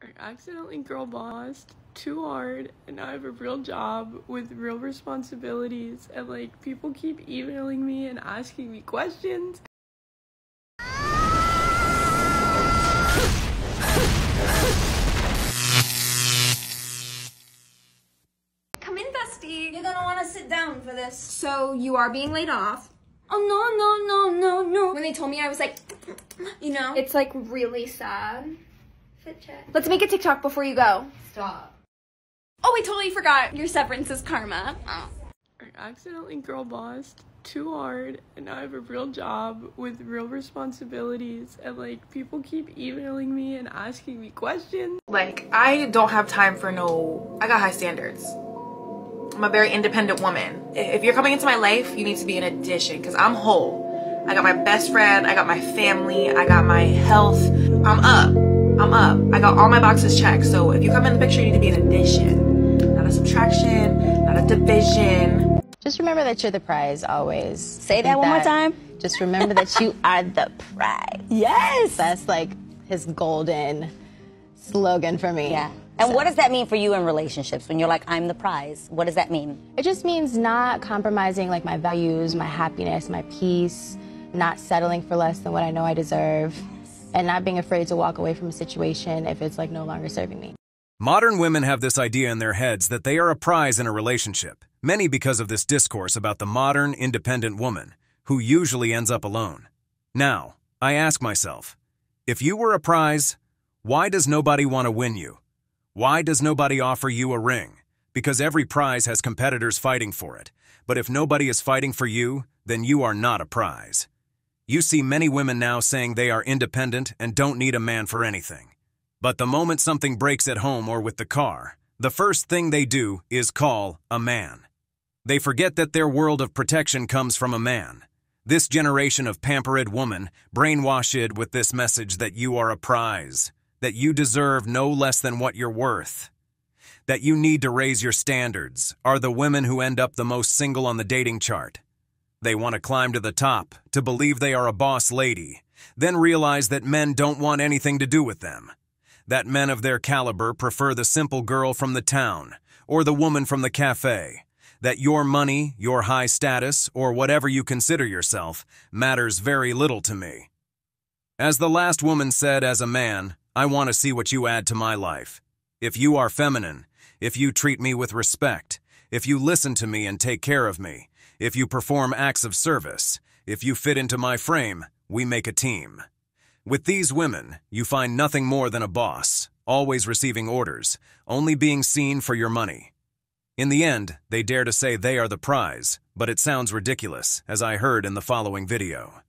I accidentally girl bossed too hard, and now I have a real job with real responsibilities, and like people keep emailing me and asking me questions. Come in, bestie. You're gonna want to sit down for this. So you are being laid off? Oh, no. When they told me, I was like, you know? It's like really sad. Let's make a TikTok before you go. Stop. Oh, I totally forgot. Your severance is karma. Oh. I accidentally girl bossed too hard, and now I have a real job with real responsibilities, and like people keep emailing me and asking me questions. Like, I don't have time for I got high standards. I'm a very independent woman. If you're coming into my life, you need to be an addition, because I'm whole. I got my best friend, I got my family, I got my health. I'm up. I got all my boxes checked. So if you come in the picture, you need to be an addition, not a subtraction, not a division. Just remember that you're the prize always. Say that one more time. Just remember that you are the prize. Yes. That's like his golden slogan for me. Yeah. And what does that mean for you in relationships when you're like, I'm the prize? What does that mean? It just means not compromising like my values, my happiness, my peace, not settling for less than what I know I deserve, and not being afraid to walk away from a situation if it's like no longer serving me. Modern women have this idea in their heads that they are a prize in a relationship, many because of this discourse about the modern, independent woman, who usually ends up alone. Now, I ask myself, if you were a prize, why does nobody want to win you? Why does nobody offer you a ring? Because every prize has competitors fighting for it. But if nobody is fighting for you, then you are not a prize. You see many women now saying they are independent and don't need a man for anything. But the moment something breaks at home or with the car, the first thing they do is call a man. They forget that their world of protection comes from a man. This generation of pampered woman brainwashed with this message that you are a prize, that you deserve no less than what you're worth, that you need to raise your standards, are the women who end up the most single on the dating chart. They want to climb to the top, to believe they are a boss lady, then realize that men don't want anything to do with them. That men of their caliber prefer the simple girl from the town, or the woman from the cafe. That your money, your high status, or whatever you consider yourself, matters very little to me. As the last woman said as a man, I want to see what you add to my life. If you are feminine, if you treat me with respect, if you listen to me and take care of me, if you perform acts of service, if you fit into my frame, we make a team. With these women, you find nothing more than a boss, always receiving orders, only being seen for your money. In the end, they dare to say they are the prize, but it sounds ridiculous, as I heard in the following video.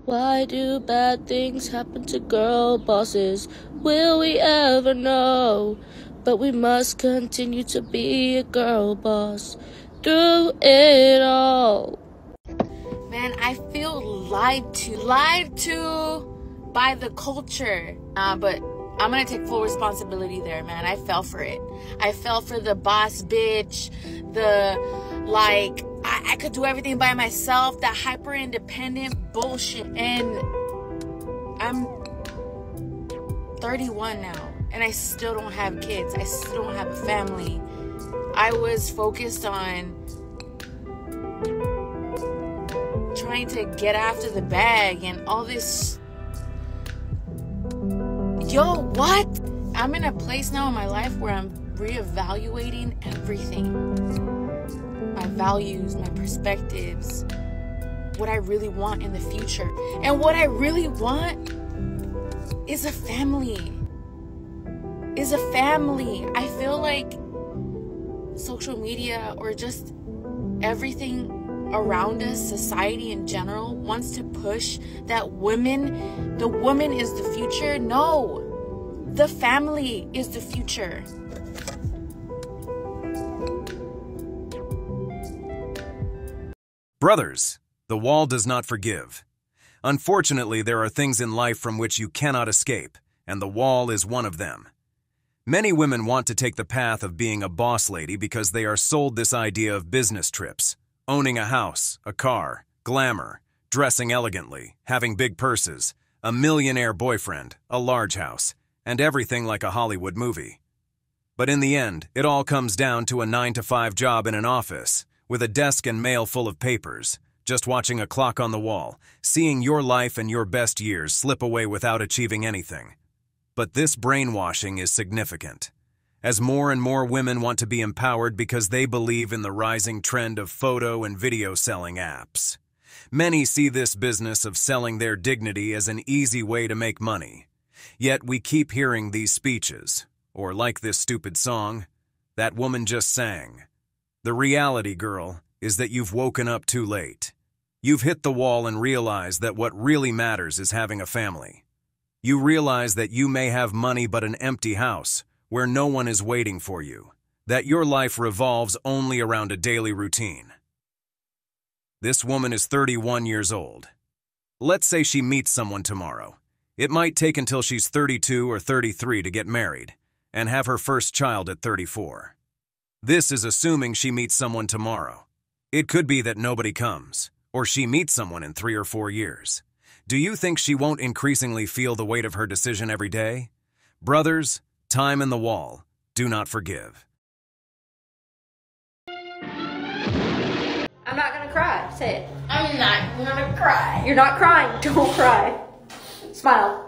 Why do bad things happen to girl bosses? Will we ever know? But we must continue to be a girl boss through it all. Man, I feel lied to by the culture. But I'm gonna take full responsibility there, man. I fell for it. I fell for the boss bitch, I could do everything by myself, that hyper-independent bullshit. And I'm 31 now, and I still don't have kids. I still don't have a family. I was focused on trying to get after the bag and all this. Yo, what? I'm in a place now in my life where I'm reevaluating everything. My values, my perspectives, what I really want in the future. And what I really want is a family. I feel like social media or just everything around us, society in general, wants to push that the woman is the future. No, the family is the future. Brothers, the wall does not forgive. Unfortunately, there are things in life from which you cannot escape, and the wall is one of them. Many women want to take the path of being a boss lady because they are sold this idea of business trips, owning a house, a car, glamour, dressing elegantly, having big purses, a millionaire boyfriend, a large house, and everything like a Hollywood movie. But in the end, it all comes down to a 9-to-5 job in an office, with a desk and mail full of papers, just watching a clock on the wall, seeing your life and your best years slip away without achieving anything. But this brainwashing is significant, as more and more women want to be empowered because they believe in the rising trend of photo and video selling apps. Many see this business of selling their dignity as an easy way to make money. Yet we keep hearing these speeches, or like this stupid song that woman just sang. The reality, girl, is that you've woken up too late. You've hit the wall and realized that what really matters is having a family. You realize that you may have money but an empty house, where no one is waiting for you. That your life revolves only around a daily routine. This woman is 31 years old. Let's say she meets someone tomorrow. It might take until she's 32 or 33 to get married, and have her first child at 34. This is assuming she meets someone tomorrow. It could be that nobody comes, or she meets someone in 3 or 4 years. Do you think she won't increasingly feel the weight of her decision every day? Brothers, time in the wall. Do not forgive. I'm not gonna cry. Say it. I'm not gonna cry. You're not crying. Don't cry. Smile.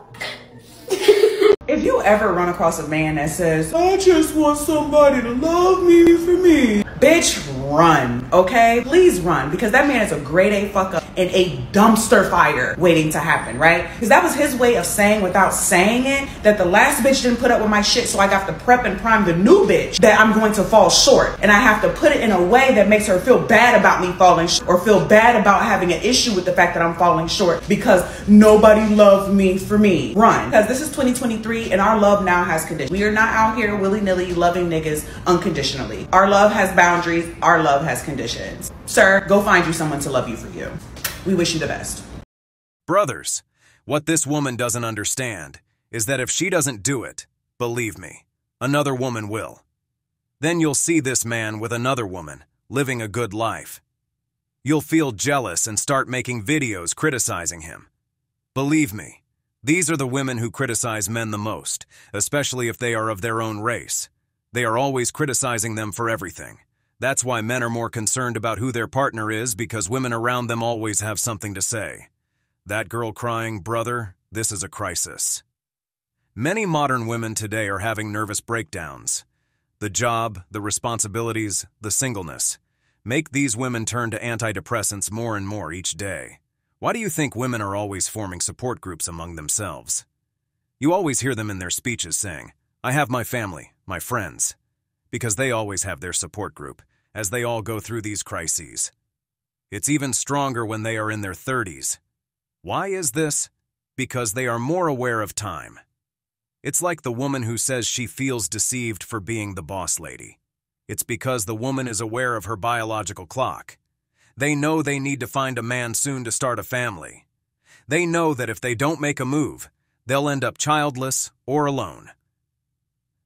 If you ever run across a man that says, I just want somebody to love me for me, bitch, run, okay? Please run, because that man is a grade A fuck up and a dumpster fire waiting to happen, right? Because that was his way of saying, without saying it, that the last bitch didn't put up with my shit, so I got to prep and prime the new bitch that I'm going to fall short. And I have to put it in a way that makes her feel bad about me falling short, or feel bad about having an issue with the fact that I'm falling short because nobody loved me for me. Run. Because this is 2023 and our love now has conditions. We are not out here willy-nilly loving niggas unconditionally. Our love has boundaries. Our love has conditions. Sir, go find you someone to love you for you. We wish you the best. Brothers, what this woman doesn't understand is that if she doesn't do it, believe me, another woman will. Then you'll see this man with another woman living a good life. You'll feel jealous and start making videos criticizing him. Believe me, these are the women who criticize men the most, especially if they are of their own race. They are always criticizing them for everything. That's why men are more concerned about who their partner is, because women around them always have something to say. That girl crying, brother, this is a crisis. Many modern women today are having nervous breakdowns. The job, the responsibilities, the singleness make these women turn to antidepressants more and more each day. Why do you think women are always forming support groups among themselves? You always hear them in their speeches saying, I have my family, my friends, because they always have their support group as they all go through these crises. It's even stronger when they are in their 30s. Why is this? Because they are more aware of time. It's like the woman who says she feels deceived for being the boss lady. It's because the woman is aware of her biological clock. They know they need to find a man soon to start a family. They know that if they don't make a move, they'll end up childless or alone.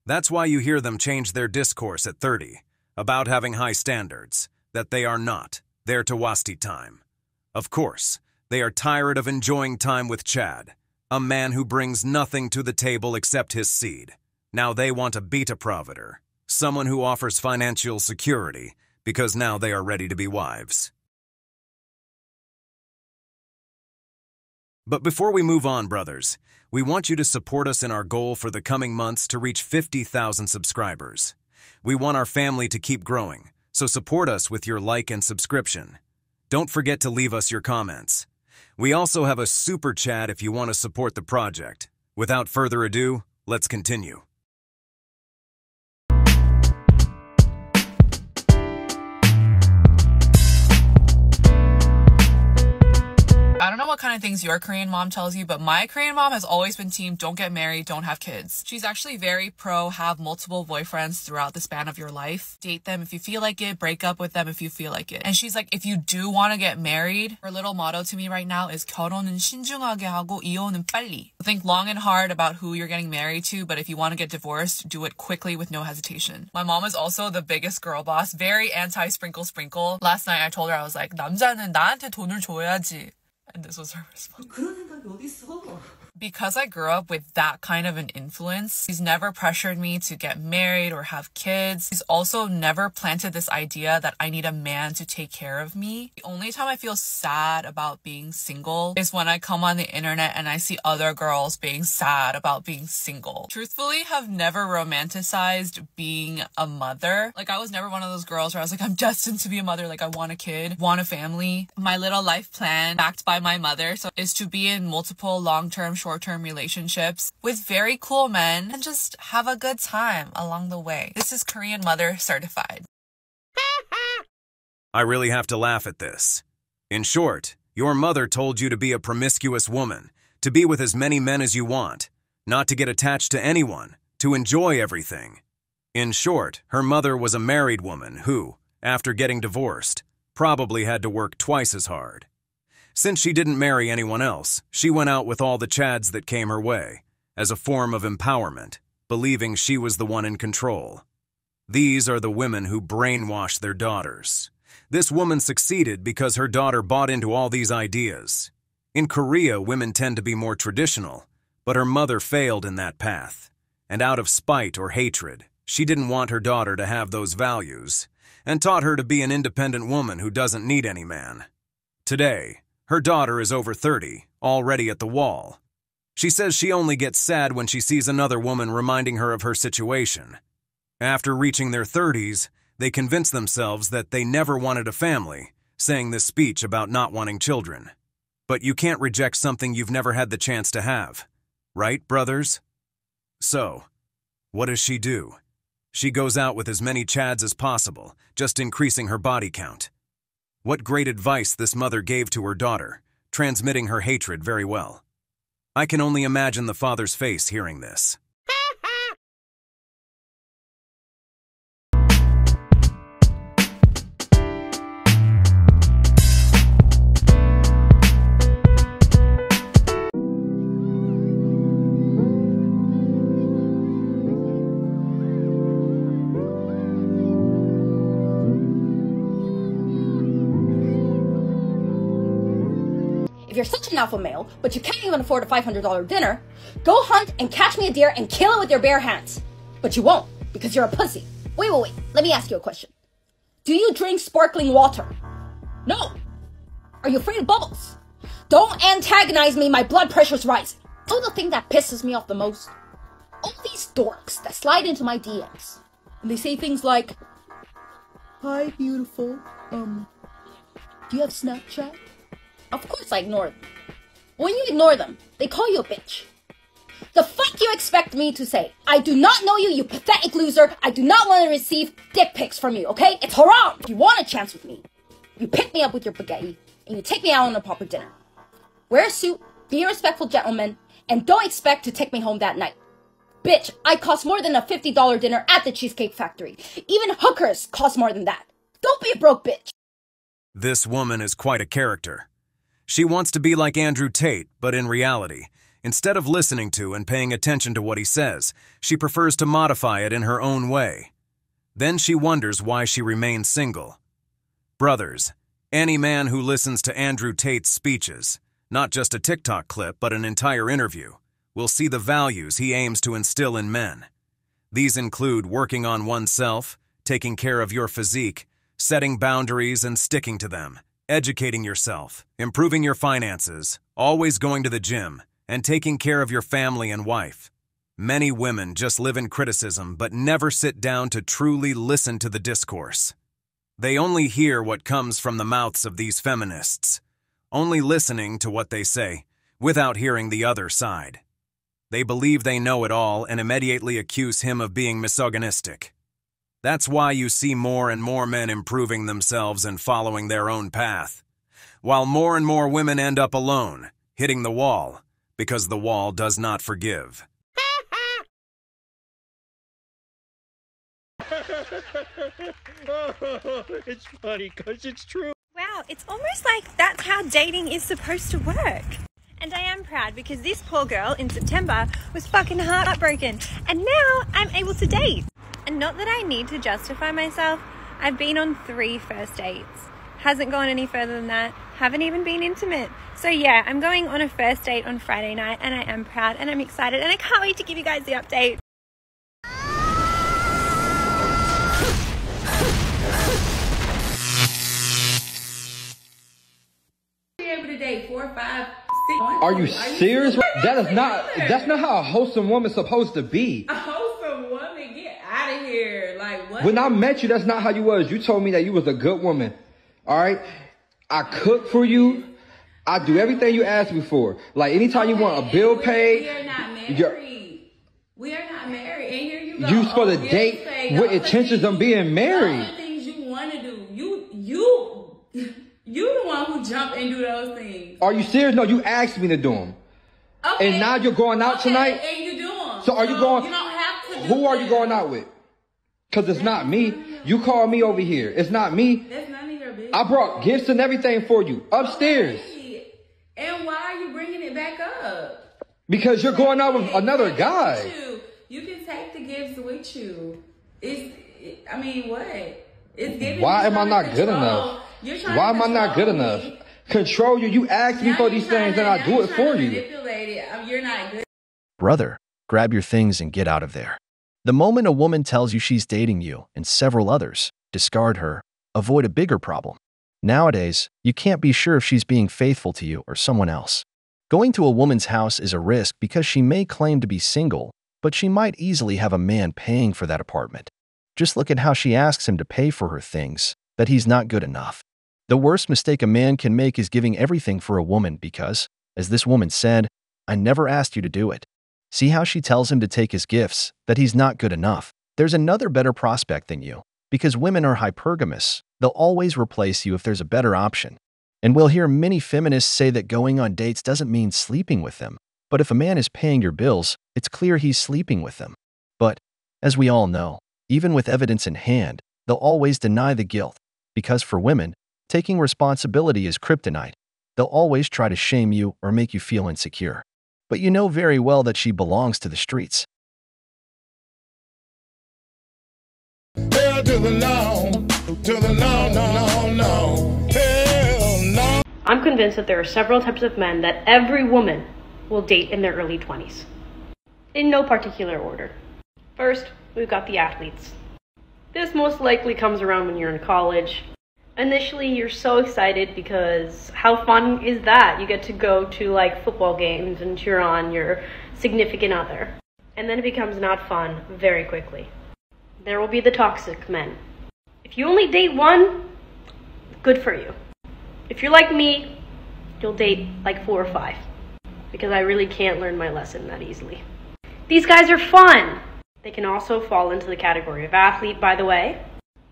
That's why you hear them change their discourse at 30 about having high standards, that they are not there to wasti time. Of course, they are tired of enjoying time with Chad, a man who brings nothing to the table except his seed. Now they want a beta provider, someone who offers financial security, because now they are ready to be wives. But before we move on, brothers, we want you to support us in our goal for the coming months to reach 50,000 subscribers. We want our family to keep growing, so support us with your like and subscription. Don't forget to leave us your comments. We also have a super chat if you want to support the project. Without further ado, let's continue. I don't know what kind of things your Korean mom tells you, but my Korean mom has always been team don't get married, don't have kids. She's actually very pro have multiple boyfriends throughout the span of your life. Date them if you feel like it, break up with them if you feel like it. And she's like, if you do want to get married, her little motto to me right now is 결혼은 신중하게 하고 이혼은 빨리. Think long and hard about who you're getting married to, but if you want to get divorced, do it quickly with no hesitation. My mom is also the biggest girl boss, very anti-sprinkle. Last night I told her, I was like, 남자는 나한테 돈을 줘야지. And this was her response. Because I grew up with that kind of an influence, he's never pressured me to get married or have kids. He's also never planted this idea that I need a man to take care of me. The only time I feel sad about being single is when I come on the internet and I see other girls being sad about being single. Truthfully, have never romanticized being a mother. Like, I was never one of those girls where I was like, I'm destined to be a mother. Like, I want a kid, want a family. My little life plan, backed by my mother, is to be in multiple long-term, short-term relationships with very cool men and just have a good time along the way. This is Korean Mother certified. I really have to laugh at this. In short, your mother told you to be a promiscuous woman, to be with as many men as you want, not to get attached to anyone, to enjoy everything. In short, her mother was a married woman who, after getting divorced, probably had to work twice as hard. Since she didn't marry anyone else, she went out with all the chads that came her way, as a form of empowerment, believing she was the one in control. These are the women who brainwash their daughters. This woman succeeded because her daughter bought into all these ideas. In Korea, women tend to be more traditional, but her mother failed in that path. And out of spite or hatred, she didn't want her daughter to have those values, and taught her to be an independent woman who doesn't need any man. Today, her daughter is over 30, already at the wall. She says she only gets sad when she sees another woman reminding her of her situation. After reaching their 30s, they convince themselves that they never wanted a family, saying this speech about not wanting children. But you can't reject something you've never had the chance to have. Right, brothers? So, what does she do? She goes out with as many chads as possible, just increasing her body count. What great advice this mother gave to her daughter, transmitting her hatred very well. I can only imagine the father's face hearing this. If you're such an alpha male, but you can't even afford a $500 dinner, go hunt and catch me a deer and kill it with your bare hands. But you won't, because you're a pussy. Wait, let me ask you a question. Do you drink sparkling water? No. Are you afraid of bubbles? Don't antagonize me, my blood pressure's rising. You know the thing that pisses me off the most? All these dorks that slide into my DMs. And they say things like, "Hi, beautiful. Do you have Snapchat?" Of course I ignore them. When you ignore them, they call you a bitch. The fuck you expect me to say? I do not know you, you pathetic loser. I do not want to receive dick pics from you, okay? It's haram. If you want a chance with me, you pick me up with your spaghetti and you take me out on a proper dinner. Wear a suit, be a respectful gentleman, and don't expect to take me home that night. Bitch, I cost more than a $50 dinner at the Cheesecake Factory. Even hookers cost more than that. Don't be a broke bitch. This woman is quite a character. She wants to be like Andrew Tate, but in reality, instead of listening to and paying attention to what he says, she prefers to modify it in her own way. Then she wonders why she remains single. Brothers, any man who listens to Andrew Tate's speeches, not just a TikTok clip but an entire interview, will see the values he aims to instill in men. These include working on oneself, taking care of your physique, setting boundaries and sticking to them, educating yourself, improving your finances, always going to the gym, and taking care of your family and wife. Many women just live in criticism but never sit down to truly listen to the discourse. They only hear what comes from the mouths of these feminists, only listening to what they say, without hearing the other side. They believe they know it all and immediately accuse him of being misogynistic. That's why you see more and more men improving themselves and following their own path, while more and more women end up alone, hitting the wall, because the wall does not forgive. It's funny because it's true. Wow, it's almost like that's how dating is supposed to work. And I am proud because this poor girl in September was fucking heartbroken, and now I'm able to date. And not that I need to justify myself, I've been on 3 first dates. Hasn't gone any further than that. haven't even been intimate. So yeah, I'm going on a first date on Friday night, and I am proud and I'm excited and I can't wait to give you guys the update. To date 4, 5, 6 Are you serious? That's not how a wholesome woman's supposed to be. A wholesome woman, get out of here. Like what? When I met you, that's not how you was. You told me that you was a good woman. All right? I cook for you. I do everything you asked me for. Like anytime you want a bill paid. We are not married. We are not married. And here you go. You supposed to date with intentions of being married. All the things you want to do. You the one who jump and do those things. Are you serious? No, you asked me to do them. Okay. And now you're going out tonight? And you do them. So are you going? You don't have to do Who are you going out with? Because it's not me. You called me over here. It's not me. That's none of your business. I brought gifts and everything for you upstairs. Okay. And why are you bringing it back up? Because you're going out with another guy. You can take the gifts with you. I mean, what? It's giving. Why am I not good enough? Why am I not good enough? Control you. You asked me for these things and I do it for you. You're not good. Brother, grab your things and get out of there. The moment a woman tells you she's dating you and several others, discard her. Avoid a bigger problem. Nowadays, you can't be sure if she's being faithful to you or someone else. Going to a woman's house is a risk because she may claim to be single, but she might easily have a man paying for that apartment. Just look at how she asks him to pay for her things, that he's not good enough. The worst mistake a man can make is giving everything for a woman because, as this woman said, I never asked you to do it. See how she tells him to take his gifts, that he's not good enough. There's another better prospect than you. Because women are hypergamous, they'll always replace you if there's a better option. And we'll hear many feminists say that going on dates doesn't mean sleeping with them. But if a man is paying your bills, it's clear he's sleeping with them. But, as we all know, even with evidence in hand, they'll always deny the guilt. Because for women, taking responsibility is kryptonite. They'll always try to shame you or make you feel insecure. But you know very well that she belongs to the streets. Hell to the no, no. Hell no. I'm convinced that there are several types of men that every woman will date in their early 20s. In no particular order. First, we've got the athletes. This most likely comes around when you're in college. Initially, you're so excited because how fun is that? You get to go to like football games and cheer on your significant other. And then it becomes not fun very quickly. There will be the toxic men. If you only date one, good for you. If you're like me, you'll date like 4 or 5. Because I really can't learn my lesson that easily. These guys are fun! They can also fall into the category of athlete, by the way.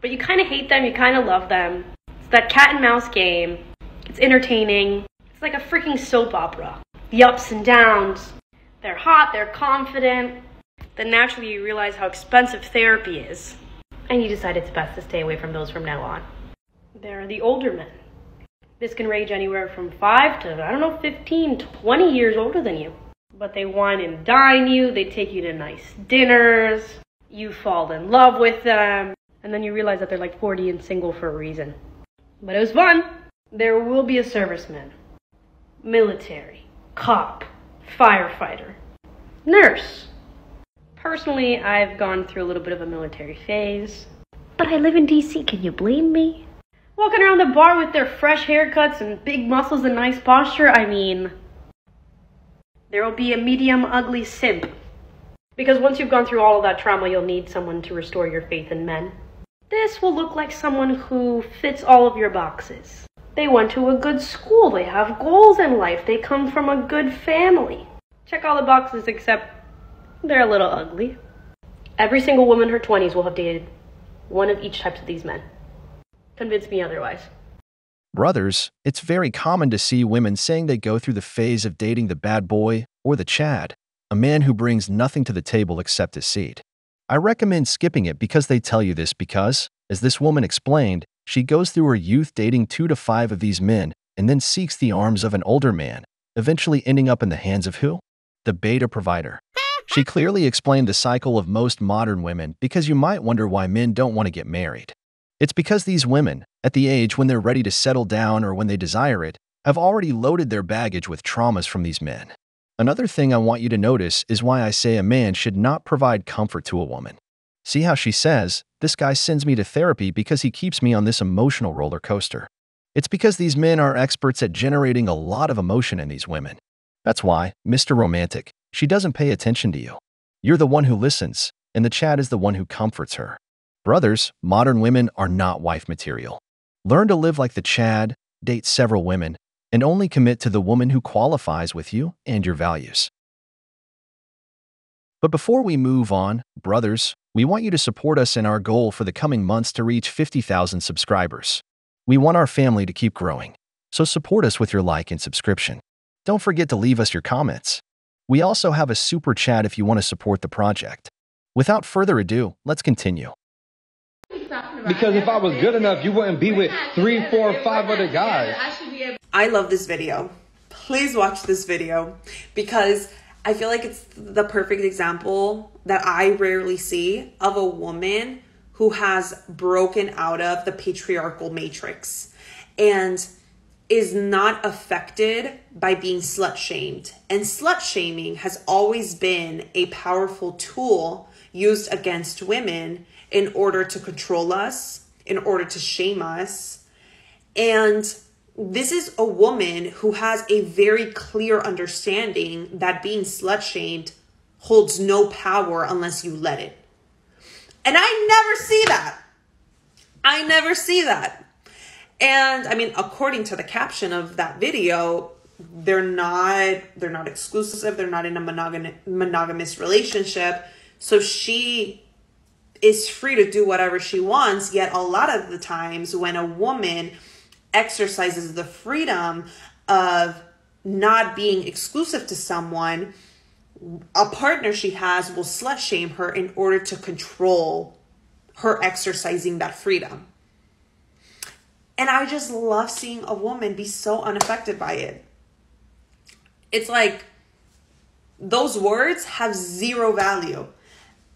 But you kind of hate them, you kind of love them. It's that cat and mouse game. It's entertaining. It's like a freaking soap opera. The ups and downs. They're hot, they're confident. Then naturally you realize how expensive therapy is. And you decide it's best to stay away from those from now on. There are the older men. This can range anywhere from 5 to, 15, 20 years older than you. But they wine and dine you, they take you to nice dinners, you fall in love with them, and then you realize that they're like 40 and single for a reason. But it was fun. There will be a serviceman, military, cop, firefighter, nurse. Personally, I've gone through a little bit of a military phase, but I live in DC, can you blame me? Walking around the bar with their fresh haircuts and big muscles and nice posture, I mean, there will be a medium ugly simp. Because once you've gone through all of that trauma, you'll need someone to restore your faith in men. This will look like someone who fits all of your boxes. They went to a good school, they have goals in life, they come from a good family. Check all the boxes except they're a little ugly. Every single woman in her 20s will have dated one of each type of these men. Convince me otherwise. Brothers, it's very common to see women saying they go through the phase of dating the bad boy or the Chad, a man who brings nothing to the table except his seed. I recommend skipping it because they tell you this because, as this woman explained, she goes through her youth dating 2 to 5 of these men and then seeks the arms of an older man, eventually ending up in the hands of who? The beta provider. She clearly explained the cycle of most modern women because you might wonder why men don't want to get married. It's because these women, at the age when they're ready to settle down or when they desire it, have already loaded their baggage with traumas from these men. Another thing I want you to notice is why I say a man should not provide comfort to a woman. See how she says, "This guy sends me to therapy because he keeps me on this emotional roller coaster." It's because these men are experts at generating a lot of emotion in these women. That's why, Mr. Romantic, she doesn't pay attention to you. You're the one who listens, and the Chad is the one who comforts her. Brothers, modern women are not wife material. Learn to live like the Chad, date several women, and only commit to the woman who qualifies with you and your values. But before we move on, brothers, we want you to support us in our goal for the coming months to reach 50,000 subscribers. We want our family to keep growing, so support us with your like and subscription. Don't forget to leave us your comments. We also have a super chat if you want to support the project. Without further ado, let's continue. Because if I was good enough, you wouldn't be with 3, 4, 5 other guys. I love this video. Please watch this video because I feel like it's the perfect example that I rarely see of a woman who has broken out of the patriarchal matrix and is not affected by being slut-shamed. And slut-shaming has always been a powerful tool used against women in order to control us, in order to shame us. And this is a woman who has a very clear understanding that being slut-shamed holds no power unless you let it. And I never see that. I never see that. And I mean, according to the caption of that video, they're not exclusive. They're not in a monogamous relationship. So she is free to do whatever she wants. Yet a lot of the times when a woman exercises the freedom of not being exclusive to someone, a partner she has will slut shame her in order to control her exercising that freedom. And I just love seeing a woman be so unaffected by it. It's like those words have zero value.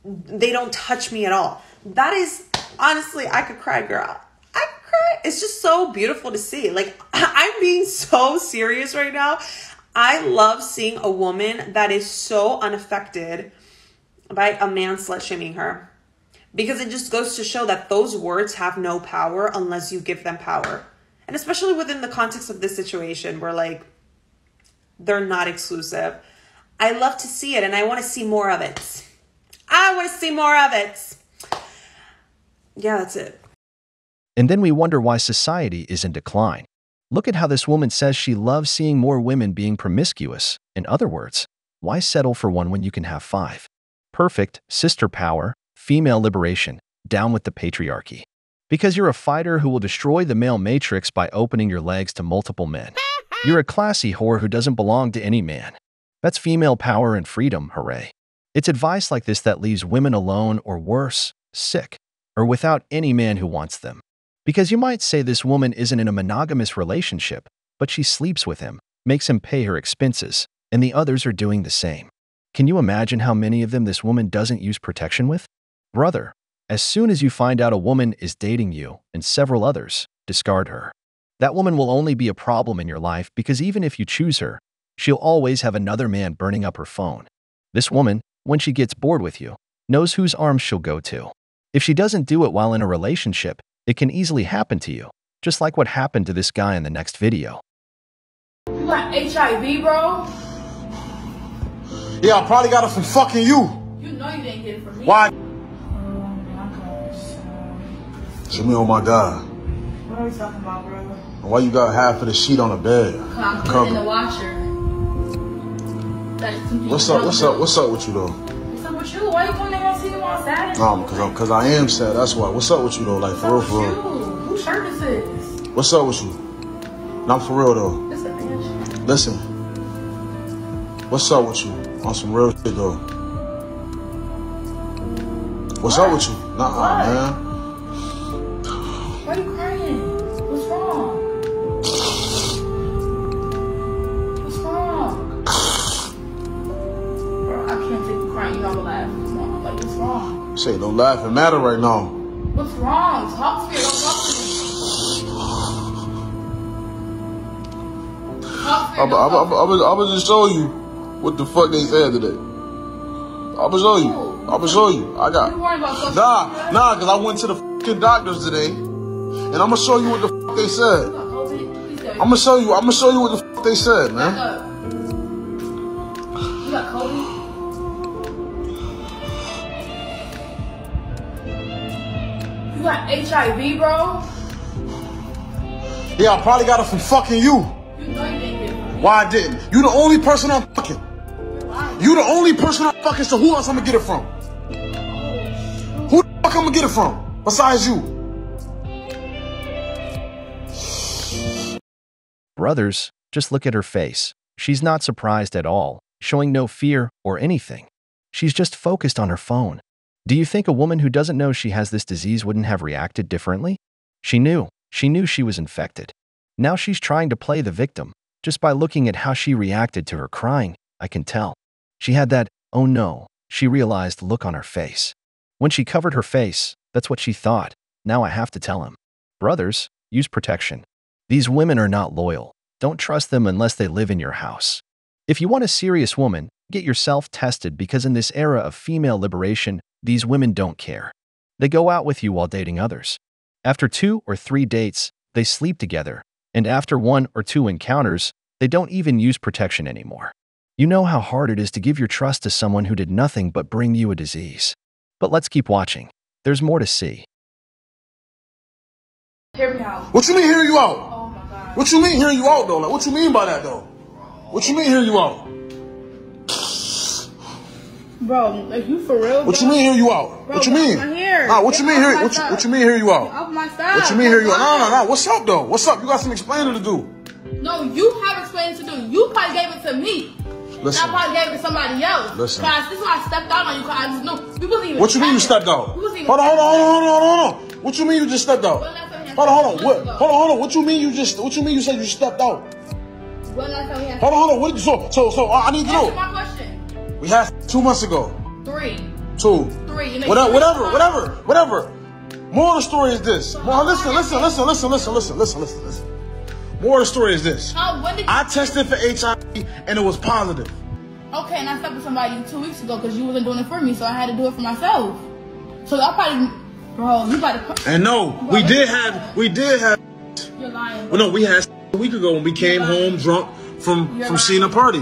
They don't touch me at all. That is, honestly, I could cry, girl. I could cry. It's just so beautiful to see. Like, I'm being so serious right now. I love seeing a woman that is so unaffected by a man slut-shaming her. Because it just goes to show that those words have no power unless you give them power. And especially within the context of this situation where, like, they're not exclusive. I love to see it and I want to see more of it. I want to see more of it. Yeah, that's it. And then we wonder why society is in decline. Look at how this woman says she loves seeing more women being promiscuous. In other words, why settle for one when you can have 5? Perfect, sister power, female liberation, down with the patriarchy. Because you're a fighter who will destroy the male matrix by opening your legs to multiple men. You're a classy whore who doesn't belong to any man. That's female power and freedom, hooray. It's advice like this that leaves women alone or worse, sick, or without any man who wants them. Because you might say this woman isn't in a monogamous relationship, but she sleeps with him, makes him pay her expenses, and the others are doing the same. Can you imagine how many of them this woman doesn't use protection with? Brother, as soon as you find out a woman is dating you and several others, discard her. That woman will only be a problem in your life because even if you choose her, she'll always have another man burning up her phone. This woman, when she gets bored with you, knows whose arms she'll go to. If she doesn't do it while in a relationship, it can easily happen to you, just like what happened to this guy in the next video. You got HIV, bro? Yeah, I probably got it from fucking you. You know you didn't get it from me. Why? Oh me, oh my God. What are we talking about, bro? Why you got half of the sheet on the bed? I'm putting in the washer. What's up with you though? What's up with you? Why you going to see him on Saturday? Cause I am sad, that's why. What's up with you though? Like for real, for real. Whose shirt is this? What's up with you? Not for real though. Listen. What's up with you? On some real shit though. What's up with you? Nah, man. Why are you crying? What's wrong? What's wrong? Bro, I can't take you crying. You gotta laugh. What's wrong? Like, what's wrong? Say, don't laugh. It matter right now. What's wrong? Talk to me. Don't talk to me. I'm gonna just show you what the fuck they said today. I'm gonna show you. I'm gonna show you. I got. Nah, because I went to the fucking doctors today, and I'm gonna show you what the fuck they said. I'm gonna show you what the fuck they said, man. You got COVID? You got HIV, bro? Yeah, I probably got it from fucking you. You know you didn't get it from me. Why I didn't? You the only person I'm fucking. You the only person I'm fucking, so who else I'm gonna get it from? Who the fuck I'm gonna get it from? Besides you. Brothers, just look at her face. She's not surprised at all, showing no fear or anything. She's just focused on her phone. Do you think a woman who doesn't know she has this disease wouldn't have reacted differently? She knew she was infected. Now she's trying to play the victim. Just by looking at how she reacted to her crying, I can tell. She had that, oh no, she realized look on her face. When she covered her face, that's what she thought. Now I have to tell him. Brothers, use protection. These women are not loyal. Don't trust them unless they live in your house. If you want a serious woman, get yourself tested because in this era of female liberation, these women don't care. They go out with you while dating others. After 2 or 3 dates, they sleep together, and after 1 or 2 encounters, they don't even use protection anymore. You know how hard it is to give your trust to someone who did nothing but bring you a disease. But let's keep watching. There's more to see. Hear me out. What you mean hear you out? Oh my God. What you mean hear you out though? Like what you mean by that though? What you mean hear you out? Bro, like you for real? What you mean hear you out? Bro, what you mean? Nah, what you mean hear? What you mean hear you out? Off my side. What you mean hear you out? No. What's up though? What's up? You got some explaining to do. No, you have explaining to do. You probably gave it to me. Listen. I probably gave it to somebody else. Listen. Guys, this is why I stepped out on you. Cause I just know you wasn't even. What you mean you stepped out? Hold on. What you mean you just stepped out? Hold on. Hold on. What you mean you said you stepped out? Hold on. What? So I need to know. Answer my question. We had 2 months ago. 3. 2. 3. Whatever. More of the story is this. Listen. More of the story is this. I tested for HIV and it was positive. Okay, and I slept with somebody 2 weeks ago because you wasn't doing it for me, so I had to do it for myself. So I probably, bro, you about to. And no, bro, we did have. You're lying. Well, no, we had a week ago when we came home drunk from seeing a party.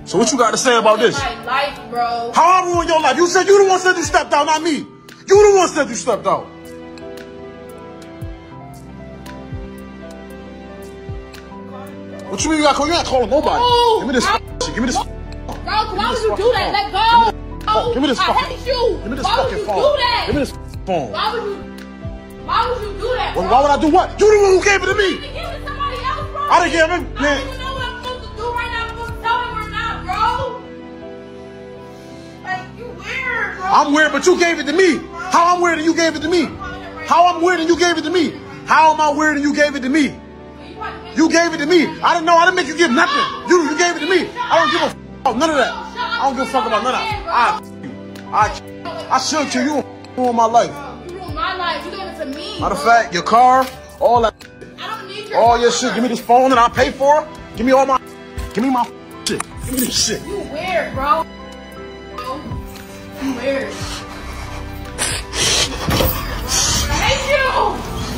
So what you got to say about this? My life, bro. How I ruined your life? You said you the one said you stepped out, not me. You the one said you stepped out. What you mean you got to call? You ain't calling nobody. Oh, give me this shit. Give me this. Bro, why would you do that? Let go. Oh, give me this. I hate you. Give me this why fucking would you phone. do that? Give me this phone. Why would you do that? Well, why would I do what? You the one who gave it to me. You didn't give it to somebody else, bro. I didn't give him. I don't even know what I'm supposed to do right now. I'm supposed to tell him or not, bro. Like, you weird, bro. I'm weird, but you gave it to me. How I'm weird and you gave it to me? How I'm weird and you gave it to me? How am I weird and you gave it to me? You gave it to me. I didn't know. I didn't make you give nothing. You gave it to me. I don't give a f about none of that. I don't give a fuck about none of that. I should kill you. Ruin my life. You ruined my life. You gave it to me. Matter of fact, your car, all that. I don't need your all your shit. Give me this phone and I'll pay for it. Give me all my. Give me my shit. Give me this shit. You weird, bro. You weird. I hate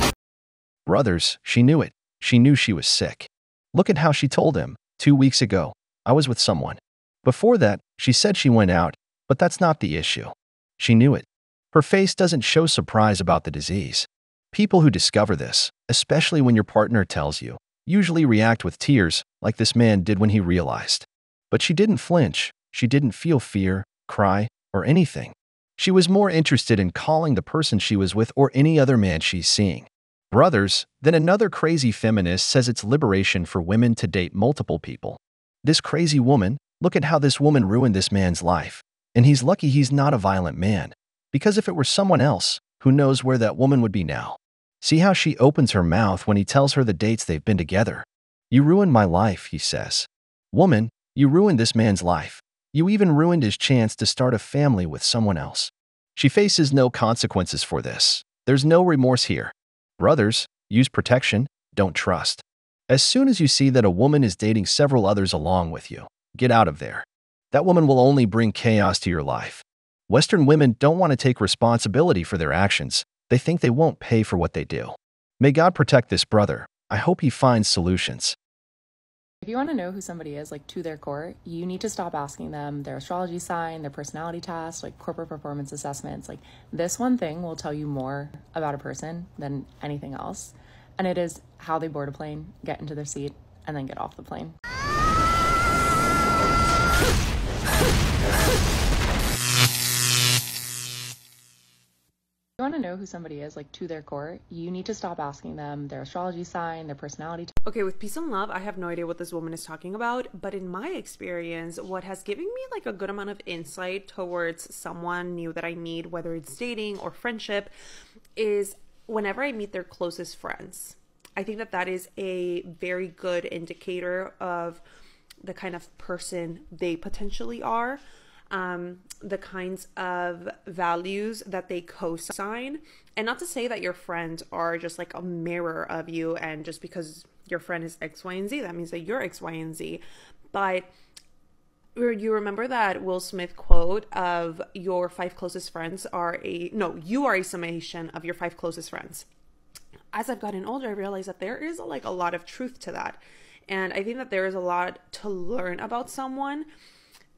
you. Brothers, she knew it. She knew she was sick. Look at how she told him. 2 weeks ago, I was with someone. Before that, she said she went out, but that's not the issue. She knew it. Her face doesn't show surprise about the disease. People who discover this, especially when your partner tells you, usually react with tears like this man did when he realized. But she didn't flinch. She didn't feel fear, cry, or anything. She was more interested in calling the person she was with or any other man she's seeing. Brothers, then another crazy feminist says it's liberation for women to date multiple people. This crazy woman, look at how this woman ruined this man's life. And he's lucky he's not a violent man. Because if it were someone else, who knows where that woman would be now? See how she opens her mouth when he tells her the dates they've been together. You ruined my life, he says. Woman, You ruined this man's life. You even ruined his chance to start a family with someone else. She faces no consequences for this. There's no remorse here. Brothers, use protection, don't trust. As soon as you see that a woman is dating several others along with you, get out of there. That woman will only bring chaos to your life. Western women don't want to take responsibility for their actions. They think they won't pay for what they do. May God protect this brother. I hope he finds solutions. If you want to know who somebody is, like to their core, you need to stop asking them their astrology sign, their personality test, like corporate performance assessments. Like this one thing will tell you more about a person than anything else. And it is how they board a plane, get into their seat, and then get off the plane. If you want to know who somebody is, like to their core, you need to stop asking them their astrology sign, their personality. Okay, with peace and love, I have no idea what this woman is talking about, but in my experience, what has given me like a good amount of insight towards someone new that I meet, whether it's dating or friendship, is whenever I meet their closest friends. I think that that is a very good indicator of the kind of person they potentially are. The kinds of values that they co-sign. And not to say that your friends are just like a mirror of you, and just because your friend is X, Y, and Z, that means that you're X, Y, and Z. But you remember that Will Smith quote of your 5 closest friends are you are a summation of your 5 closest friends. As I've gotten older, I realized that there is like a lot of truth to that. And I think that there is a lot to learn about someone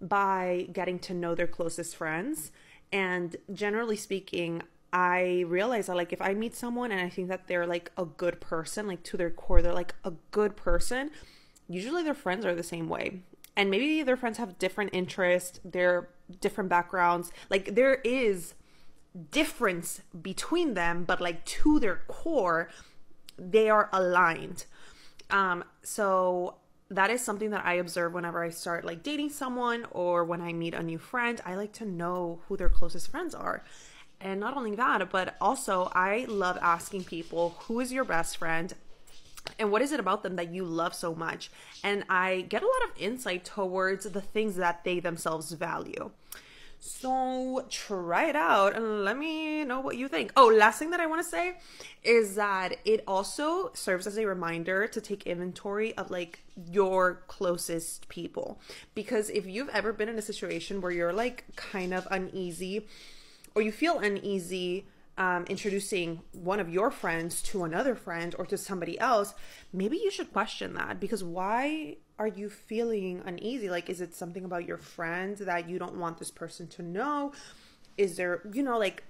by getting to know their closest friends. And generally speaking, I realize that like if I meet someone and I think that they're like a good person, like to their core, they're like a good person, usually their friends are the same way. And maybe their friends have different interests, their different backgrounds. Like there is difference between them, but like to their core, they are aligned. So that is something that I observe whenever I start like dating someone or when I meet a new friend. I like to know who their closest friends are. And not only that, but also I love asking people, who is your best friend and what is it about them that you love so much? And I get a lot of insight towards the things that they themselves value. So try it out and let me know what you think. Oh, last thing that I want to say is that it also serves as a reminder to take inventory of like your closest people. Because if you've ever been in a situation where you're like kind of uneasy, or you feel uneasy introducing one of your friends to another friend or to somebody else, maybe you should question that. Because why are you feeling uneasy? Like, is it something about your friend that you don't want this person to know? Is there, like,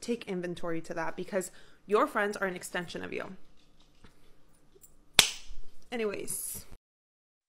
take inventory to that, because your friends are an extension of you. Anyways.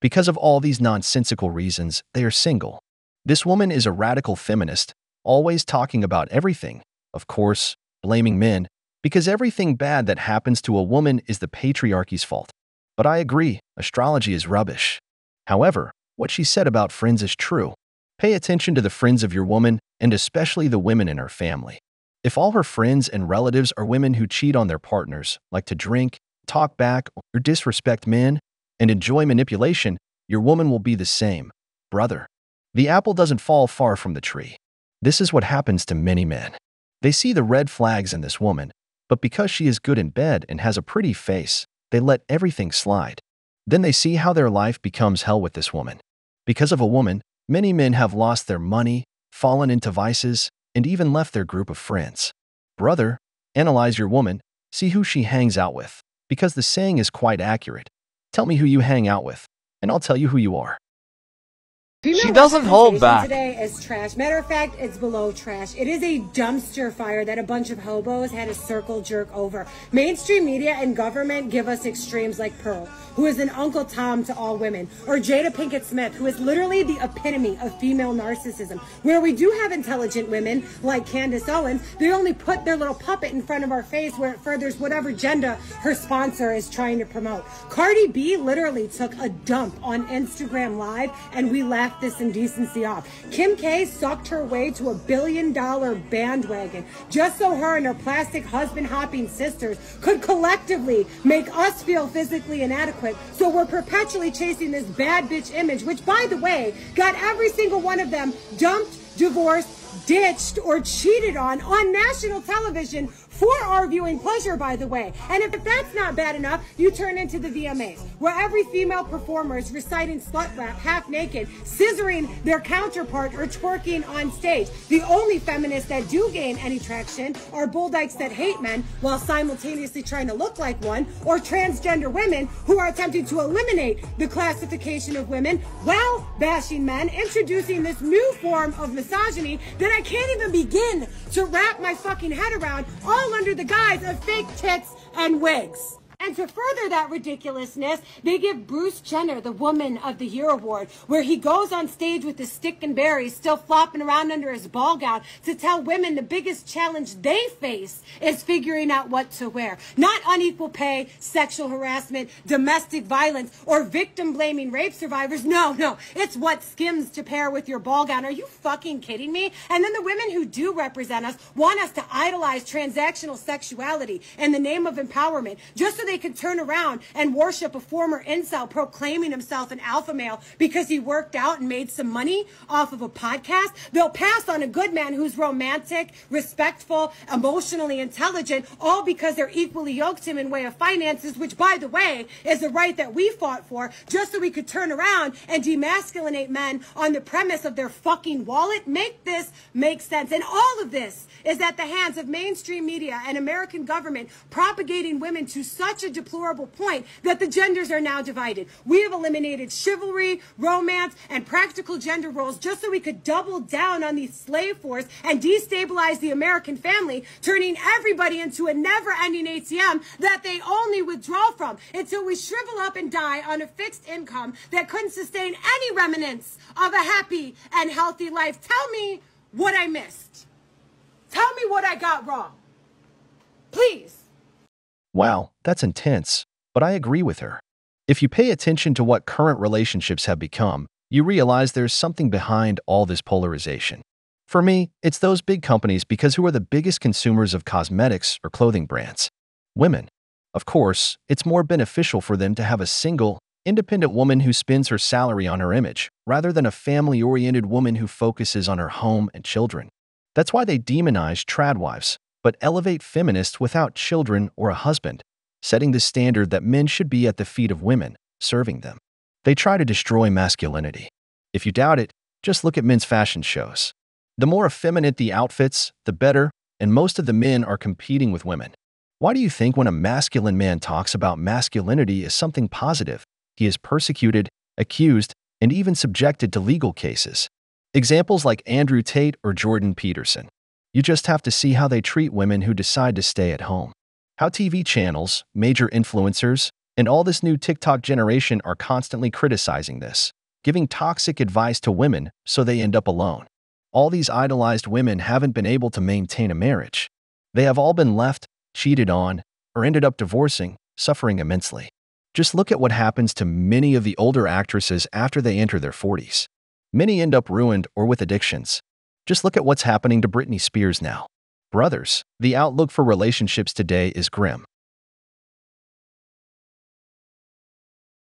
Because of all these nonsensical reasons, they are single. This woman is a radical feminist, always talking about everything. Of course, blaming men, because everything bad that happens to a woman is the patriarchy's fault. But I agree, astrology is rubbish. However, what she said about friends is true. Pay attention to the friends of your woman, and especially the women in her family. If all her friends and relatives are women who cheat on their partners, like to drink, talk back, or disrespect men, and enjoy manipulation, your woman will be the same. Brother, the apple doesn't fall far from the tree. This is what happens to many men. They see the red flags in this woman, but because she is good in bed and has a pretty face, they let everything slide. Then they see how their life becomes hell with this woman. Because of a woman, many men have lost their money, fallen into vices, and even left their group of friends. Brother, analyze your woman, see who she hangs out with, because the saying is quite accurate. Tell me who you hang out with, and I'll tell you who you are. She doesn't hold back. Today is trash. Matter of fact, it's below trash. It is a dumpster fire that a bunch of hobos had a circle jerk over. Mainstream media and government give us extremes like Pearl, who is an Uncle Tom to all women, or Jada Pinkett Smith, who is literally the epitome of female narcissism. Where we do have intelligent women like Candace Owens, they only put their little puppet in front of our face where it furthers whatever agenda her sponsor is trying to promote. Cardi B literally took a dump on Instagram Live, and we laughed laugh this indecency off. Kim K sucked her way to $1 billion bandwagon just so her and her plastic husband-hopping sisters could collectively make us feel physically inadequate. So we're perpetually chasing this bad bitch image, which, by the way, got every single one of them dumped, divorced, ditched, or cheated on national television for our viewing pleasure, by the way. And if that's not bad enough, you turn into the VMAs, where every female performer is reciting slut rap half naked, scissoring their counterpart or twerking on stage. The only feminists that do gain any traction are bull dykes that hate men while simultaneously trying to look like one, or transgender women who are attempting to eliminate the classification of women while bashing men, introducing this new form of misogyny that I can't even begin to wrap my fucking head around, all under the guise of fake tits and wigs. And to further that ridiculousness, they give Bruce Jenner the Woman of the Year award, where he goes on stage with his stick and berries still flopping around under his ball gown to tell women the biggest challenge they face is figuring out what to wear. Not unequal pay, sexual harassment, domestic violence, or victim-blaming rape survivors. No, it's what Skims to pair with your ball gown. Are you fucking kidding me? And then the women who do represent us want us to idolize transactional sexuality in the name of empowerment, just so they could turn around and worship a former incel proclaiming himself an alpha male because he worked out and made some money off of a podcast. They'll pass on a good man who's romantic, respectful, emotionally intelligent, all because they're equally yoked him in way of finances, which, by the way, is a right that we fought for, just so we could turn around and demasculinate men on the premise of their fucking wallet. Make this make sense. And all of this is at the hands of mainstream media and American government propagating women to such a deplorable point that the genders are now divided. We have eliminated chivalry, romance, and practical gender roles just so we could double down on the slave force and destabilize the American family, turning everybody into a never-ending ATM that they only withdraw from until we shrivel up and die on a fixed income that couldn't sustain any remnants of a happy and healthy life. Tell me what I missed. Tell me what I got wrong. Please. Wow, that's intense, but I agree with her. If you pay attention to what current relationships have become, you realize there's something behind all this polarization. For me, it's those big companies, because who are the biggest consumers of cosmetics or clothing brands? Women. Of course, it's more beneficial for them to have a single, independent woman who spends her salary on her image, rather than a family-oriented woman who focuses on her home and children. That's why they demonize trad wives, but elevate feminists without children or a husband, setting the standard that men should be at the feet of women, serving them. They try to destroy masculinity. If you doubt it, just look at men's fashion shows. The more effeminate the outfits, the better, and most of the men are competing with women. Why do you think when a masculine man talks about masculinity as something positive, he is persecuted, accused, and even subjected to legal cases? Examples like Andrew Tate or Jordan Peterson. You just have to see how they treat women who decide to stay at home. How TV channels, major influencers, and all this new TikTok generation are constantly criticizing this, giving toxic advice to women so they end up alone. All these idolized women haven't been able to maintain a marriage. They have all been left, cheated on, or ended up divorcing, suffering immensely. Just look at what happens to many of the older actresses after they enter their 40s. Many end up ruined or with addictions. Just look at what's happening to Britney Spears now. Brothers, the outlook for relationships today is grim.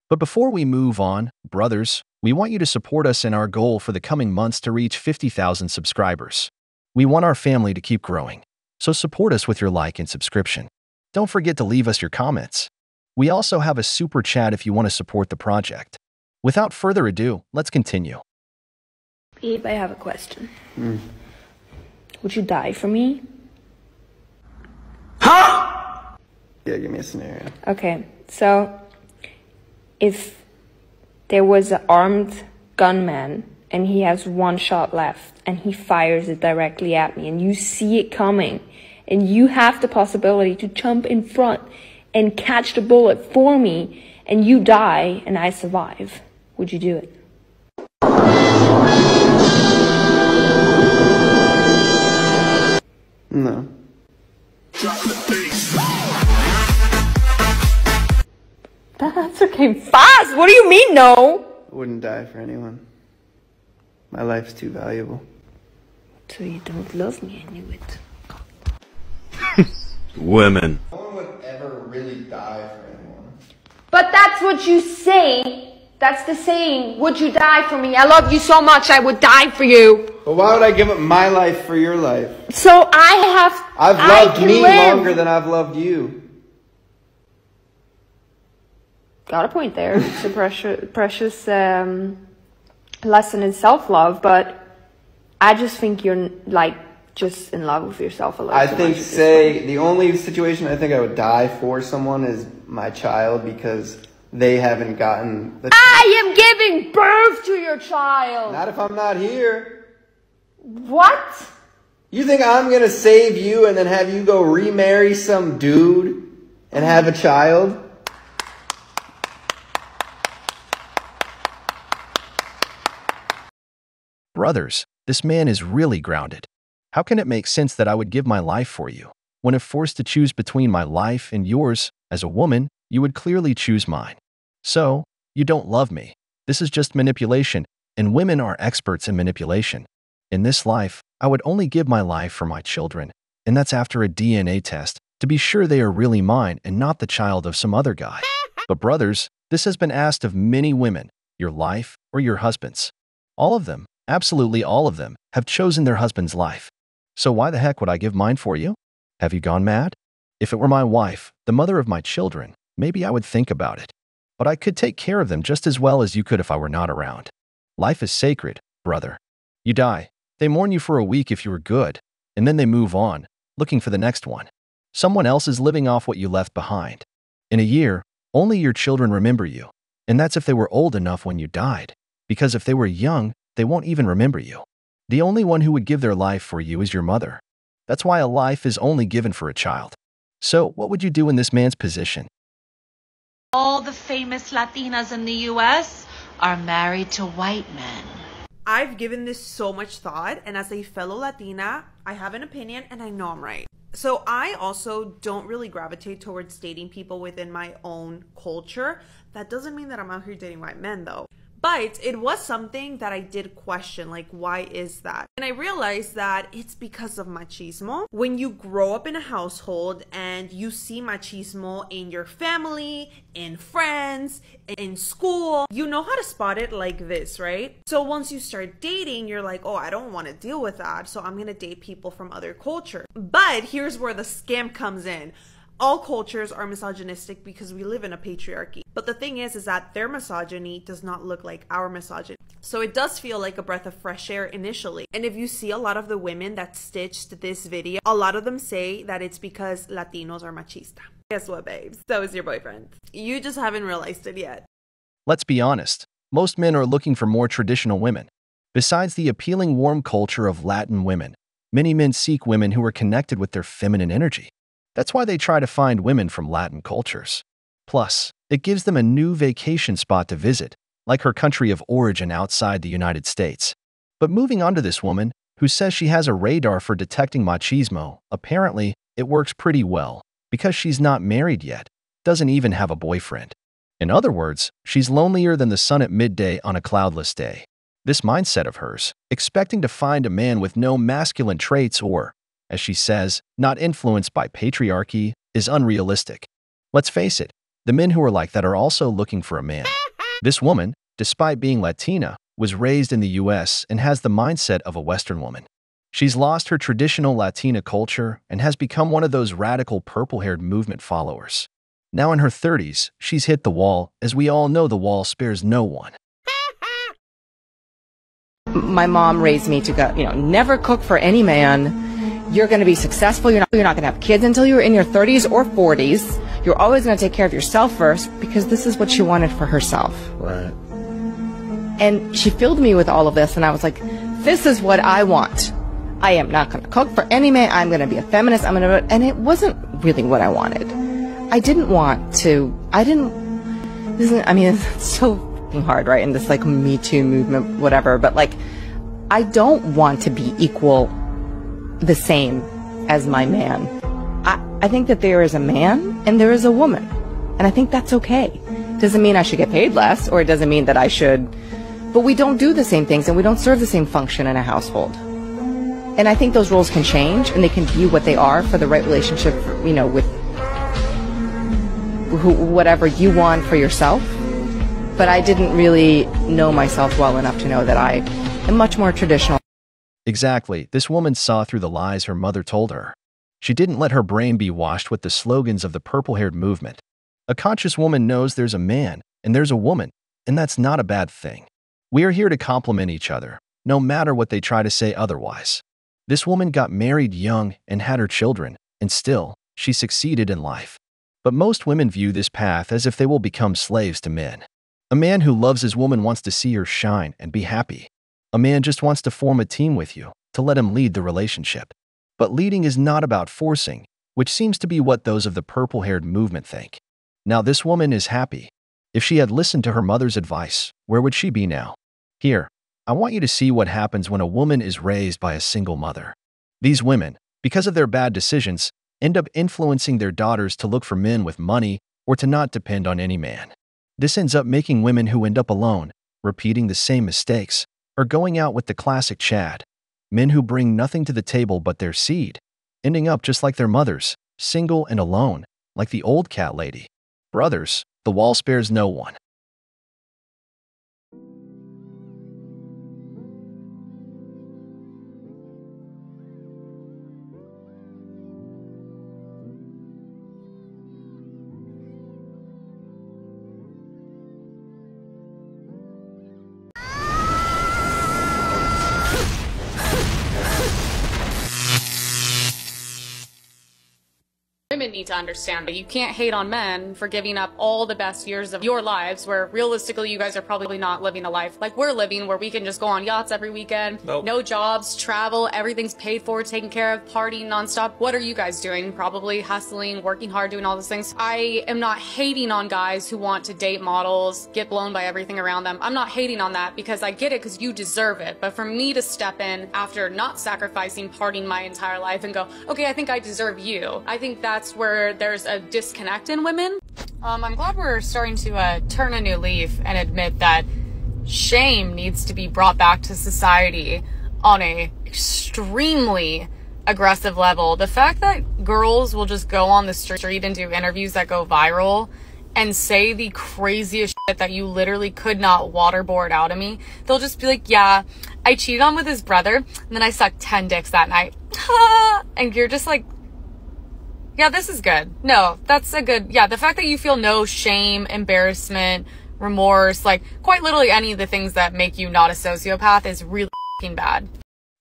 But before we move on, brothers, we want you to support us in our goal for the coming months to reach 50,000 subscribers. We want our family to keep growing, so support us with your like and subscription. Don't forget to leave us your comments. We also have a super chat if you want to support the project. Without further ado, let's continue. Babe, I have a question. Would you die for me? Huh? Yeah, give me a scenario. Okay, so if there was an armed gunman and he has one shot left and he fires it directly at me and you see it coming and you have the possibility to jump in front and catch the bullet for me and you die and I survive, would you do it? No. That answer came fast! What do you mean, no? I wouldn't die for anyone. My life's too valuable. So you don't love me, I knew it. Women. No one would ever really die for anyone. But that's what you say. That's the saying. Would you die for me? I love you so much, I would die for you. But why would I give up my life for your life? So I've loved me longer than I've loved you. Got a point there. It's a precious lesson in self-love, but I just think you're like just in love with yourself a little I too think, much the only situation I think I would die for someone is my child, because they haven't gotten the... I am giving birth to your child! Not if I'm not here. What? You think I'm gonna save you and then have you go remarry some dude and have a child? Brothers, this man is really grounded. How can it make sense that I would give my life for you, when if forced to choose between my life and yours, as a woman, you would clearly choose mine? So, you don't love me. This is just manipulation, and women are experts in manipulation. In this life, I would only give my life for my children, and that's after a DNA test, to be sure they are really mine and not the child of some other guy. But brothers, this has been asked of many women, your life or your husband's. All of them, absolutely all of them, have chosen their husband's life. So why the heck would I give mine for you? Have you gone mad? If it were my wife, the mother of my children, maybe I would think about it. But I could take care of them just as well as you could if I were not around. Life is sacred, brother. You die. They mourn you for a week if you were good, and then they move on, looking for the next one. Someone else is living off what you left behind. In a year, only your children remember you, and that's if they were old enough when you died, because if they were young, they won't even remember you. The only one who would give their life for you is your mother. That's why a life is only given for a child. So what would you do in this man's position? All the famous Latinas in the US are married to white men. I've given this so much thought, and as a fellow Latina, I have an opinion and I know I'm right. So I also don't really gravitate towards dating people within my own culture. That doesn't mean that I'm out here dating white men though. But it was something that I did question, like, why is that? And I realized that it's because of machismo. When you grow up in a household and you see machismo in your family, in friends, in school, you know how to spot it like this, right? So once you start dating, you're like, oh, I don't want to deal with that, so I'm gonna date people from other culture. But here's where the scam comes in. All cultures are misogynistic because we live in a patriarchy. But the thing is that their misogyny does not look like our misogyny. So it does feel like a breath of fresh air initially. And if you see a lot of the women that stitched this video, a lot of them say that it's because Latinos are machista. Guess what, babes? So is your boyfriend. You just haven't realized it yet. Let's be honest. Most men are looking for more traditional women. Besides the appealing warm culture of Latin women, many men seek women who are connected with their feminine energy. That's why they try to find women from Latin cultures. Plus, it gives them a new vacation spot to visit, like her country of origin outside the United States. But moving on to this woman, who says she has a radar for detecting machismo, apparently it works pretty well, because she's not married yet, doesn't even have a boyfriend. In other words, she's lonelier than the sun at midday on a cloudless day. This mindset of hers, expecting to find a man with no masculine traits or, as she says, not influenced by patriarchy, is unrealistic. Let's face it, the men who are like that are also looking for a man. This woman, despite being Latina, was raised in the US and has the mindset of a Western woman. She's lost her traditional Latina culture and has become one of those radical purple-haired movement followers. Now in her 30s, she's hit the wall, as we all know the wall spares no one. My mom raised me to go, never cook for any man. You're going to be successful. You're not going to have kids until you're in your 30s or 40s. You're always going to take care of yourself first, because this is what she wanted for herself. Right. And she filled me with all of this, and I was like, this is what I want. I am not going to cook for any man. I'm going to be a feminist. And it wasn't really what I wanted. It's so fucking hard, right? In this like Me Too movement, whatever. But like, I don't want to be equal the same as my man. I think that there is a man and there is a woman, and I think that's okay. Doesn't mean I should get paid less, or it doesn't mean that I should but we don't do the same things and we don't serve the same function in a household. And I think those roles can change and they can be what they are for the right relationship, you know, with whatever you want for yourself. But I didn't really know myself well enough to know that I am much more traditional. Exactly. This woman saw through the lies her mother told her. She didn't let her brain be washed with the slogans of the purple-haired movement. A conscious woman knows there's a man and there's a woman, and that's not a bad thing. We are here to complement each other, no matter what they try to say otherwise. This woman got married young and had her children, and still, she succeeded in life. But most women view this path as if they will become slaves to men. A man who loves his woman wants to see her shine and be happy. A man just wants to form a team with you, to let him lead the relationship. But leading is not about forcing, which seems to be what those of the purple-haired movement think. Now this woman is happy. If she had listened to her mother's advice, where would she be now? Here, I want you to see what happens when a woman is raised by a single mother. These women, because of their bad decisions, end up influencing their daughters to look for men with money or to not depend on any man. This ends up making women who end up alone, repeating the same mistakes, or going out with the classic Chad, men who bring nothing to the table but their seed, ending up just like their mothers, single and alone, like the old cat lady. Brothers, the wall spares no one. Women need to understand that you can't hate on men for giving up all the best years of your lives, where realistically you guys are probably not living a life like we're living, where we can just go on yachts every weekend, no jobs, travel, everything's paid for, taken care of, partying nonstop. What are you guys doing? Probably hustling, working hard, doing all those things. I am not hating on guys who want to date models, get blown by everything around them. I'm not hating on that, because I get it, because you deserve it. But for me to step in after not sacrificing partying my entire life and go, okay, I think I deserve you, I think that's where there's a disconnect in women. I'm glad we're starting to turn a new leaf and admit that shame needs to be brought back to society on a extremely aggressive level. The fact that girls will just go on the street and do interviews that go viral and say the craziest shit that you literally could not waterboard out of me. They'll just be like, yeah, I cheated on with his brother and then I sucked 10 dicks that night. And you're just like, yeah, this is good. No, that's a good, yeah, the fact that you feel no shame, embarrassment, remorse, like quite literally any of the things that make you not a sociopath is really f***ing bad.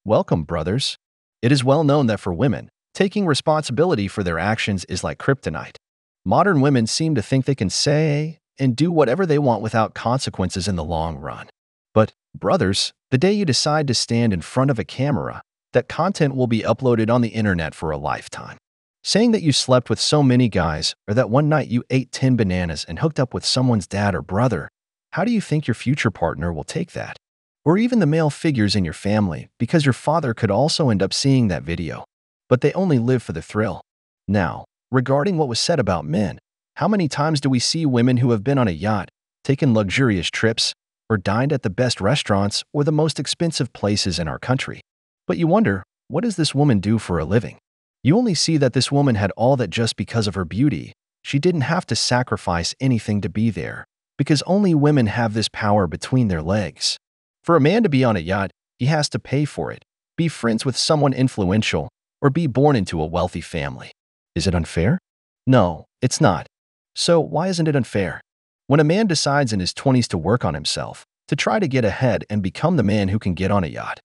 Welcome, brothers. It is well known that for women, taking responsibility for their actions is like kryptonite. Modern women seem to think they can say and do whatever they want without consequences in the long run. But, brothers, the day you decide to stand in front of a camera, that content will be uploaded on the internet for a lifetime. Saying that you slept with so many guys, or that one night you ate 10 bananas and hooked up with someone's dad or brother, how do you think your future partner will take that? Or even the male figures in your family, because your father could also end up seeing that video. But they only live for the thrill. Now, regarding what was said about men, how many times do we see women who have been on a yacht, taken luxurious trips, or dined at the best restaurants or the most expensive places in our country? But you wonder, what does this woman do for a living? You only see that this woman had all that just because of her beauty. She didn't have to sacrifice anything to be there, because only women have this power between their legs. For a man to be on a yacht, he has to pay for it, be friends with someone influential, or be born into a wealthy family. Is it unfair? No, it's not. So why isn't it unfair? When a man decides in his 20s to work on himself, to try to get ahead and become the man who can get on a yacht,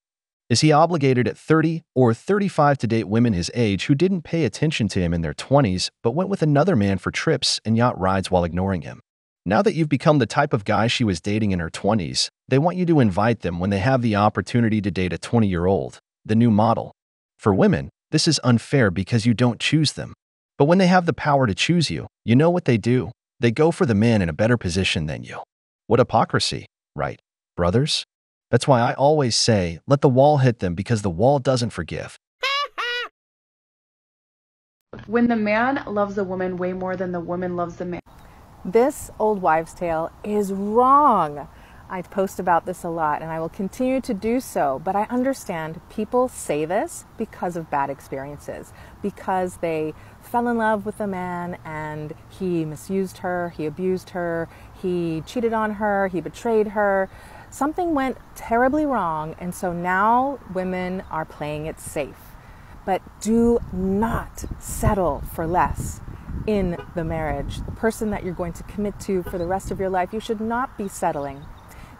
is he obligated at 30 or 35 to date women his age who didn't pay attention to him in their 20s but went with another man for trips and yacht rides while ignoring him? Now that you've become the type of guy she was dating in her 20s, they want you to invite them when they have the opportunity to date a 20-year-old, the new model. For women, this is unfair because you don't choose them. But when they have the power to choose you, you know what they do. They go for the man in a better position than you. What hypocrisy, right, brothers? That's why I always say, let the wall hit them, because the wall doesn't forgive. When the man loves the woman way more than the woman loves the man. This old wives' tale is wrong. I post about this a lot and I will continue to do so, but I understand people say this because of bad experiences, because they fell in love with a man and he misused her, he abused her, he cheated on her, he betrayed her. Something went terribly wrong, and so now women are playing it safe. But do not settle for less in the marriage. The person that you're going to commit to for the rest of your life, you should not be settling.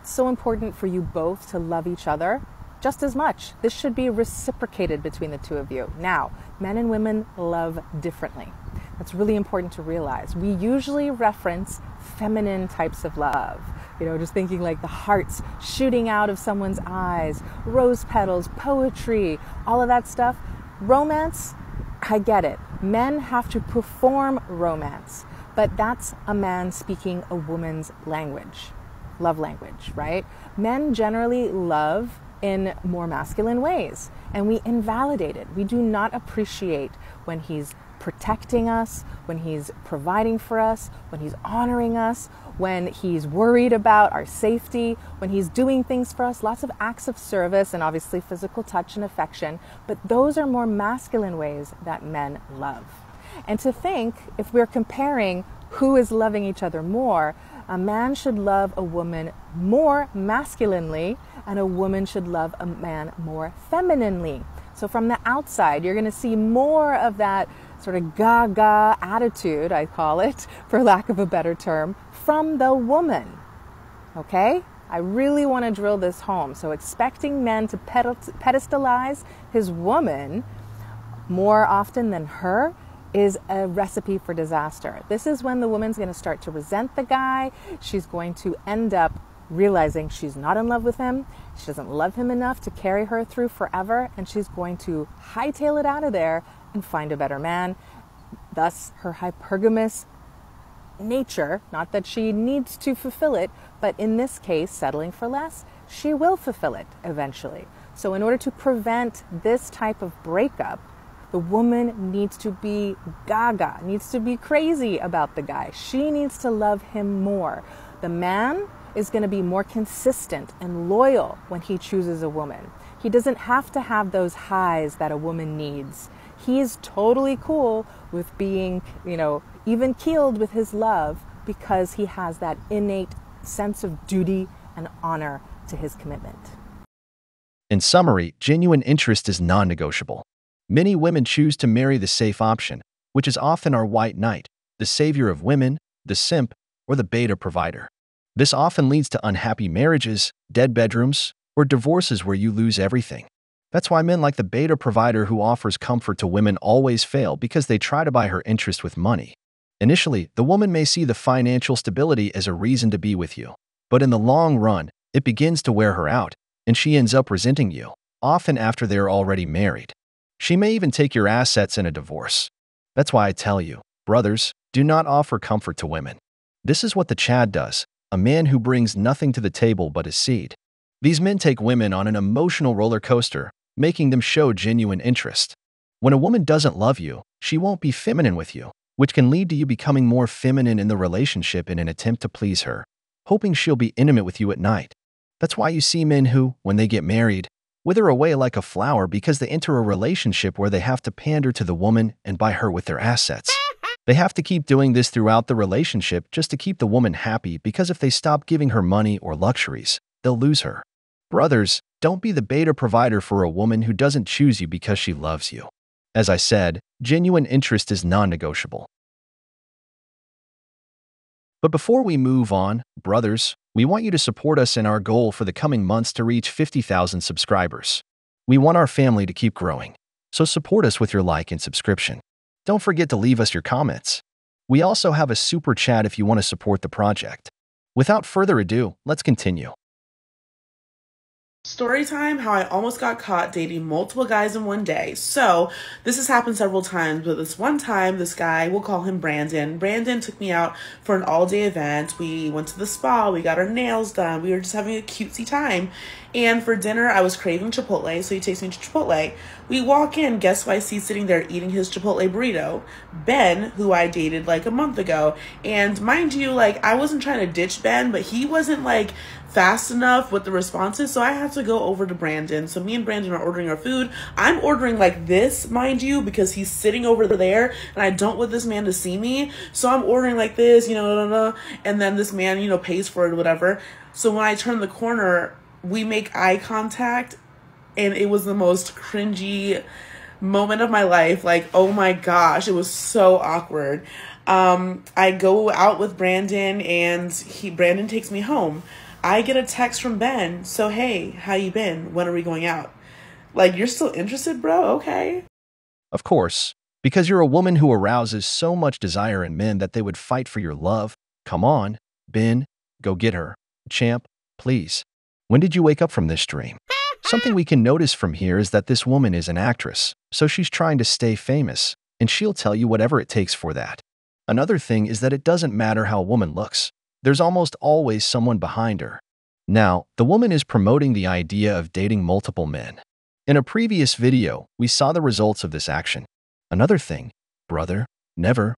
It's so important for you both to love each other just as much. This should be reciprocated between the two of you. Now, men and women love differently. That's really important to realize. We usually reference feminine types of love. You know, just thinking like the hearts shooting out of someone's eyes, rose petals, poetry, all of that stuff. Romance, I get it. Men have to perform romance, but that's a man speaking a woman's language, love language, right? Men generally love in more masculine ways, and we invalidate it. We do not appreciate when he's protecting us, when he's providing for us, when he's honoring us, when he's worried about our safety, when he's doing things for us, lots of acts of service and obviously physical touch and affection, but those are more masculine ways that men love. And to think, if we're comparing who is loving each other more, a man should love a woman more masculinely and a woman should love a man more femininely. So from the outside, you're going to see more of that sort of gaga attitude, I call it, for lack of a better term, from the woman. Okay? I really want to drill this home. So expecting men to pedestalize his woman more often than her is a recipe for disaster. This is when the woman's going to start to resent the guy. She's going to end up realizing she's not in love with him. She doesn't love him enough to carry her through forever, and she's going to hightail it out of there and find a better man. Thus, her hypergamous nature, not that she needs to fulfill it, but in this case, settling for less, she will fulfill it eventually. So in order to prevent this type of breakup, the woman needs to be gaga, needs to be crazy about the guy. She needs to love him more. The man is going to be more consistent and loyal when he chooses a woman. He doesn't have to have those highs that a woman needs. He is totally cool with being, even keeled with his love because he has that innate sense of duty and honor to his commitment. In summary, genuine interest is non-negotiable. Many women choose to marry the safe option, which is often our white knight, the savior of women, the simp, or the beta provider. This often leads to unhappy marriages, dead bedrooms, or divorces where you lose everything. That's why men like the beta provider who offers comfort to women always fail, because they try to buy her interest with money. Initially, the woman may see the financial stability as a reason to be with you, but in the long run, it begins to wear her out, and she ends up resenting you, often after they are already married. She may even take your assets in a divorce. That's why I tell you, brothers, do not offer comfort to women. This is what the Chad does, a man who brings nothing to the table but his seed. These men take women on an emotional roller coaster, making them show genuine interest. When a woman doesn't love you, she won't be feminine with you, which can lead to you becoming more feminine in the relationship in an attempt to please her, hoping she'll be intimate with you at night. That's why you see men who, when they get married, wither away like a flower because they enter a relationship where they have to pander to the woman and buy her with their assets. They have to keep doing this throughout the relationship just to keep the woman happy, because if they stop giving her money or luxuries, they'll lose her. Brothers, don't be the beta provider for a woman who doesn't choose you because she loves you. As I said, genuine interest is non-negotiable. But before we move on, brothers, we want you to support us in our goal for the coming months to reach 50,000 subscribers. We want our family to keep growing, so support us with your like and subscription. Don't forget to leave us your comments. We also have a super chat if you want to support the project. Without further ado, let's continue. Story time, how I almost got caught dating multiple guys in one day. So this has happened several times, but this one time, this guy, we'll call him Brandon. Brandon took me out for an all-day event. We went to the spa, we got our nails done, we were just having a cutesy time. And for dinner, I was craving Chipotle, so he takes me to Chipotle. We walk in, guess who I see sitting there eating his Chipotle burrito? Ben, who I dated like a month ago. And mind you, like, I wasn't trying to ditch Ben, but he wasn't like fast enough with the responses, so I had to go over to Brandon. So me and Brandon are ordering our food. I'm ordering like this, mind you, because he's sitting over there and I don't want this man to see me. So I'm ordering like this, you know, and then this man, you know, pays for it or whatever. So when I turn the corner, we make eye contact, and it was the most cringy moment of my life. Like, oh my gosh, it was so awkward. I go out with Brandon, and Brandon takes me home. I get a text from Ben. So, hey, how you been? When are we going out? Like, you're still interested, bro? Okay. Of course, because you're a woman who arouses so much desire in men that they would fight for your love. Come on, Ben, go get her. Champ, please. When did you wake up from this dream? Something we can notice from here is that this woman is an actress, so she's trying to stay famous, and she'll tell you whatever it takes for that. Another thing is that it doesn't matter how a woman looks. There's almost always someone behind her. Now, the woman is promoting the idea of dating multiple men. In a previous video, we saw the results of this action. Another thing, brother, never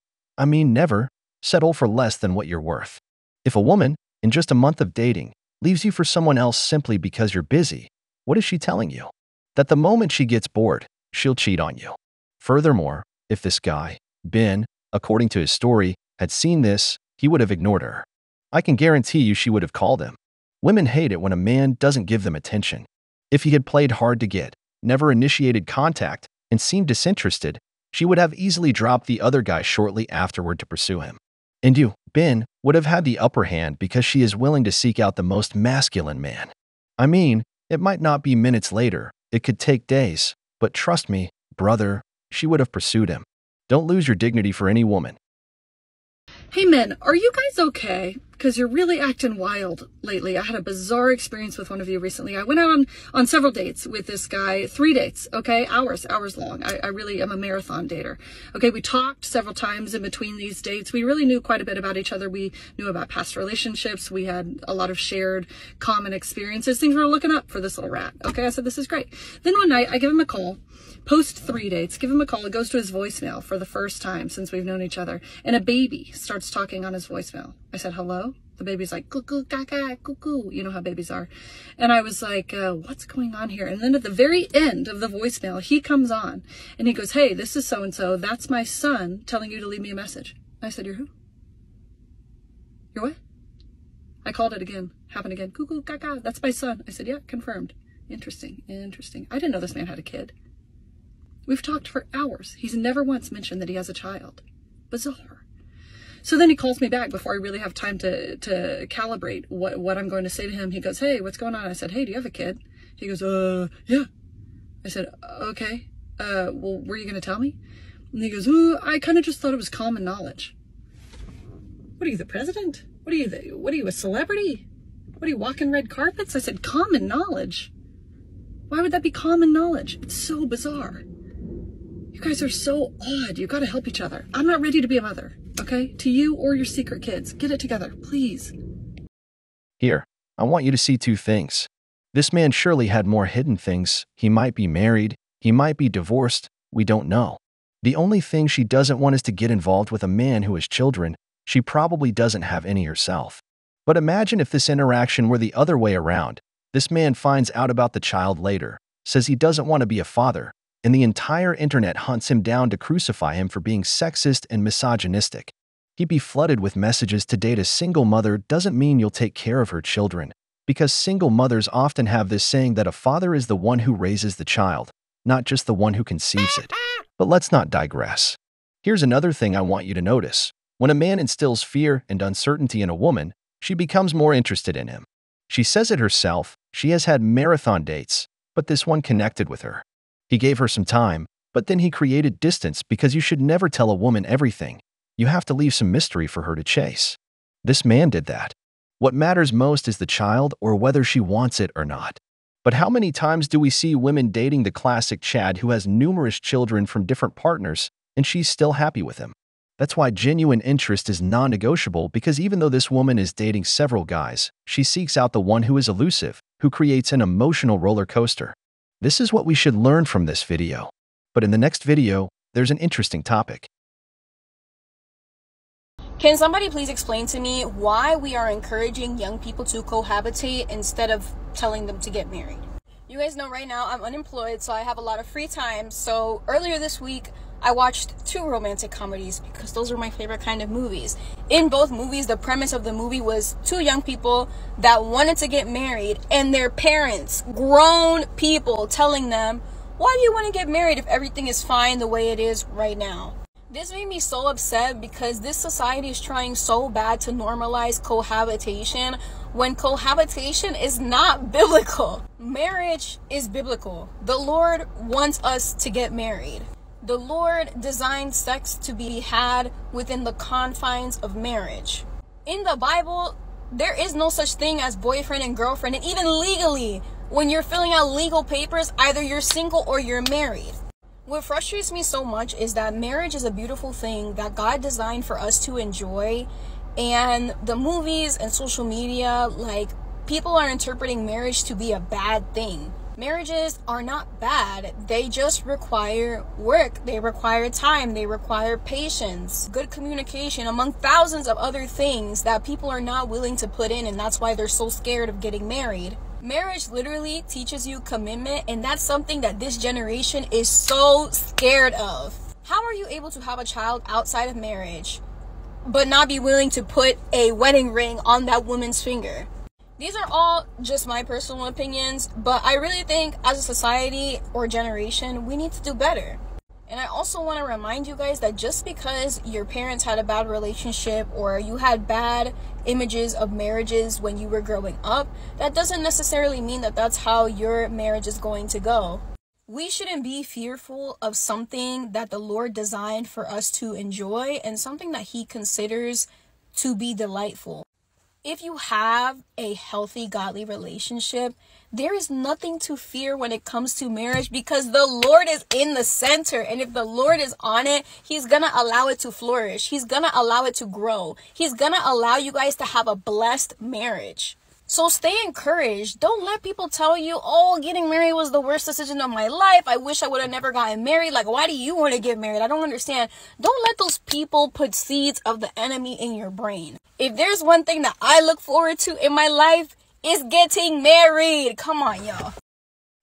settle for less than what you're worth. If a woman, in just a month of dating, leaves you for someone else simply because you're busy, what is she telling you? That the moment she gets bored, she'll cheat on you. Furthermore, if this guy, Ben, according to his story, had seen this, he would have ignored her. I can guarantee you she would have called him. Women hate it when a man doesn't give them attention. If he had played hard to get, never initiated contact, and seemed disinterested, she would have easily dropped the other guy shortly afterward to pursue him. And you, Ben, would have had the upper hand because she is willing to seek out the most masculine man. I mean, it might not be minutes later, it could take days, but trust me, brother, she would have pursued him. Don't lose your dignity for any woman. Hey men, are you guys okay? Because you're really acting wild lately. I had a bizarre experience with one of you recently. I went out on several dates with this guy, 3 dates, okay? Hours long. I really am a marathon dater. Okay, we talked several times in between these dates. We really knew quite a bit about each other. We knew about past relationships. We had a lot of shared common experiences. Things we were looking up for this little rat. Okay, I said, this is great. Then one night, I give him a call. Post 3 dates, give him a call. It goes to his voicemail for the first time since we've known each other. And a baby starts talking on his voicemail. I said, hello? The baby's like, cuckoo, caca, cuckoo. You know how babies are. And I was like, what's going on here? And then at the very end of the voicemail, he comes on and he goes, hey, this is so-and-so. That's my son telling you to leave me a message. I said, you're who? You're what? I called it again. Happened again. Cuckoo, caca. That's my son. I said, yeah, confirmed. Interesting. I didn't know this man had a kid. We've talked for hours. He's never once mentioned that he has a child. Bizarre. So then he calls me back before I really have time to calibrate what I'm going to say to him. He goes, hey, what's going on? I said, hey, do you have a kid? He goes, yeah. I said, okay. Well, were you going to tell me? And he goes, I kind of just thought it was common knowledge. What are you, the president? What are you, a celebrity? What are you, walking red carpets? I said, common knowledge? Why would that be common knowledge? It's so bizarre. You guys are so odd. You got to help each other. I'm not ready to be a mother, okay? To you or your secret kids. Get it together, please. Here, I want you to see 2 things. This man surely had more hidden things. He might be married. He might be divorced. We don't know. The only thing she doesn't want is to get involved with a man who has children. She probably doesn't have any herself. But imagine if this interaction were the other way around. This man finds out about the child later, says he doesn't want to be a father, and the entire internet hunts him down to crucify him for being sexist and misogynistic. He'd be flooded with messages to date a single mother doesn't mean you'll take care of her children, because single mothers often have this saying that a father is the one who raises the child, not just the one who conceives it. But let's not digress. Here's another thing I want you to notice. When a man instills fear and uncertainty in a woman, she becomes more interested in him. She says it herself, she has had marathon dates, but this one connected with her. He gave her some time, but then he created distance because you should never tell a woman everything. You have to leave some mystery for her to chase. This man did that. What matters most is the child or whether she wants it or not. But how many times do we see women dating the classic Chad who has numerous children from different partners and she's still happy with him? That's why genuine interest is non-negotiable, because even though this woman is dating several guys, she seeks out the one who is elusive, who creates an emotional roller coaster. This is what we should learn from this video. But in the next video, there's an interesting topic. Can somebody please explain to me why we are encouraging young people to cohabitate instead of telling them to get married? You guys know right now I'm unemployed, so I have a lot of free time. So earlier this week, I watched 2 romantic comedies because those are my favorite kind of movies. In both movies, the premise of the movie was 2 young people that wanted to get married and their parents, grown people, telling them, why do you want to get married if everything is fine the way it is right now? This made me so upset because this society is trying so bad to normalize cohabitation when cohabitation is not biblical. Marriage is biblical. The Lord wants us to get married. The Lord designed sex to be had within the confines of marriage. In the Bible, there is no such thing as boyfriend and girlfriend, and even legally, when you're filling out legal papers, either you're single or you're married. What frustrates me so much is that marriage is a beautiful thing that God designed for us to enjoy, and the movies and social media, like, people are interpreting marriage to be a bad thing. Marriages are not bad. They just require work. They require time. They require patience, good communication, among thousands of other things that people are not willing to put in, and that's why they're so scared of getting married. Marriage literally teaches you commitment, and that's something that this generation is so scared of. How are you able to have a child outside of marriage but not be willing to put a wedding ring on that woman's finger? These are all just my personal opinions, but I really think as a society or generation, we need to do better. And I also want to remind you guys that just because your parents had a bad relationship or you had bad images of marriages when you were growing up, that doesn't necessarily mean that that's how your marriage is going to go. We shouldn't be fearful of something that the Lord designed for us to enjoy and something that He considers to be delightful. If you have a healthy, godly relationship, there is nothing to fear when it comes to marriage because the Lord is in the center. And if the Lord is on it, He's going to allow it to flourish. He's going to allow it to grow. He's going to allow you guys to have a blessed marriage. So stay encouraged. Don't let people tell you, oh, getting married was the worst decision of my life. I wish I would have never gotten married. Like, why do you want to get married? I don't understand. Don't let those people put seeds of the enemy in your brain. If there's one thing that I look forward to in my life, it's getting married. Come on, y'all.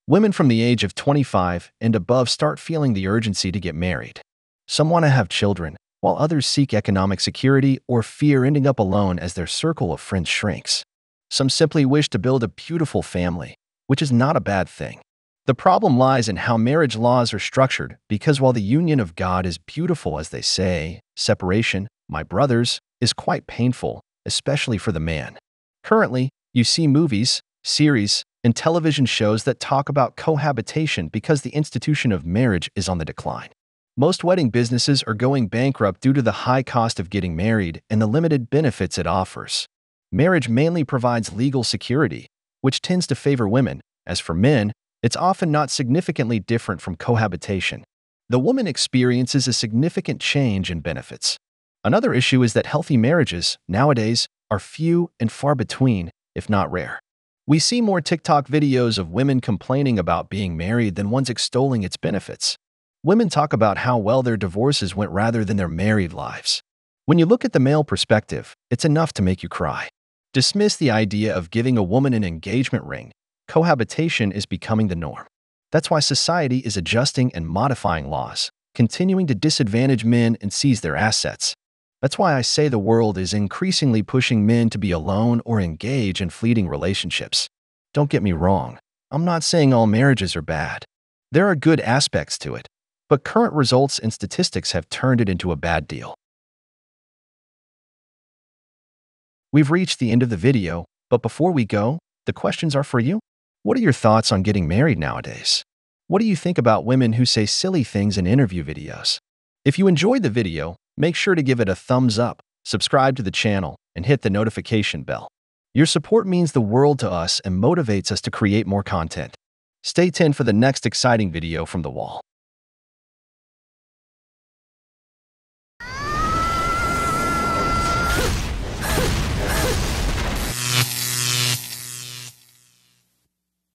Women from the age of 25 and above start feeling the urgency to get married. Some want to have children, while others seek economic security or fear ending up alone as their circle of friends shrinks. Some simply wish to build a beautiful family, which is not a bad thing. The problem lies in how marriage laws are structured because while the union of God is beautiful as they say, separation, my brothers, is quite painful, especially for the man. Currently, you see movies, series, and television shows that talk about cohabitation because the institution of marriage is on the decline. Most wedding businesses are going bankrupt due to the high cost of getting married and the limited benefits it offers. Marriage mainly provides legal security, which tends to favor women. As for men, it's often not significantly different from cohabitation. The woman experiences a significant change in benefits. Another issue is that healthy marriages, nowadays, are few and far between, if not rare. We see more TikTok videos of women complaining about being married than ones extolling its benefits. Women talk about how well their divorces went rather than their married lives. When you look at the male perspective, it's enough to make you cry. Dismiss the idea of giving a woman an engagement ring. Cohabitation is becoming the norm. That's why society is adjusting and modifying laws, continuing to disadvantage men and seize their assets. That's why I say the world is increasingly pushing men to be alone or engage in fleeting relationships. Don't get me wrong, I'm not saying all marriages are bad. There are good aspects to it, but current results and statistics have turned it into a bad deal. We've reached the end of the video, but before we go, the questions are for you. What are your thoughts on getting married nowadays? What do you think about women who say silly things in interview videos? If you enjoyed the video, make sure to give it a thumbs up, subscribe to the channel, and hit the notification bell. Your support means the world to us and motivates us to create more content. Stay tuned for the next exciting video from The Wall.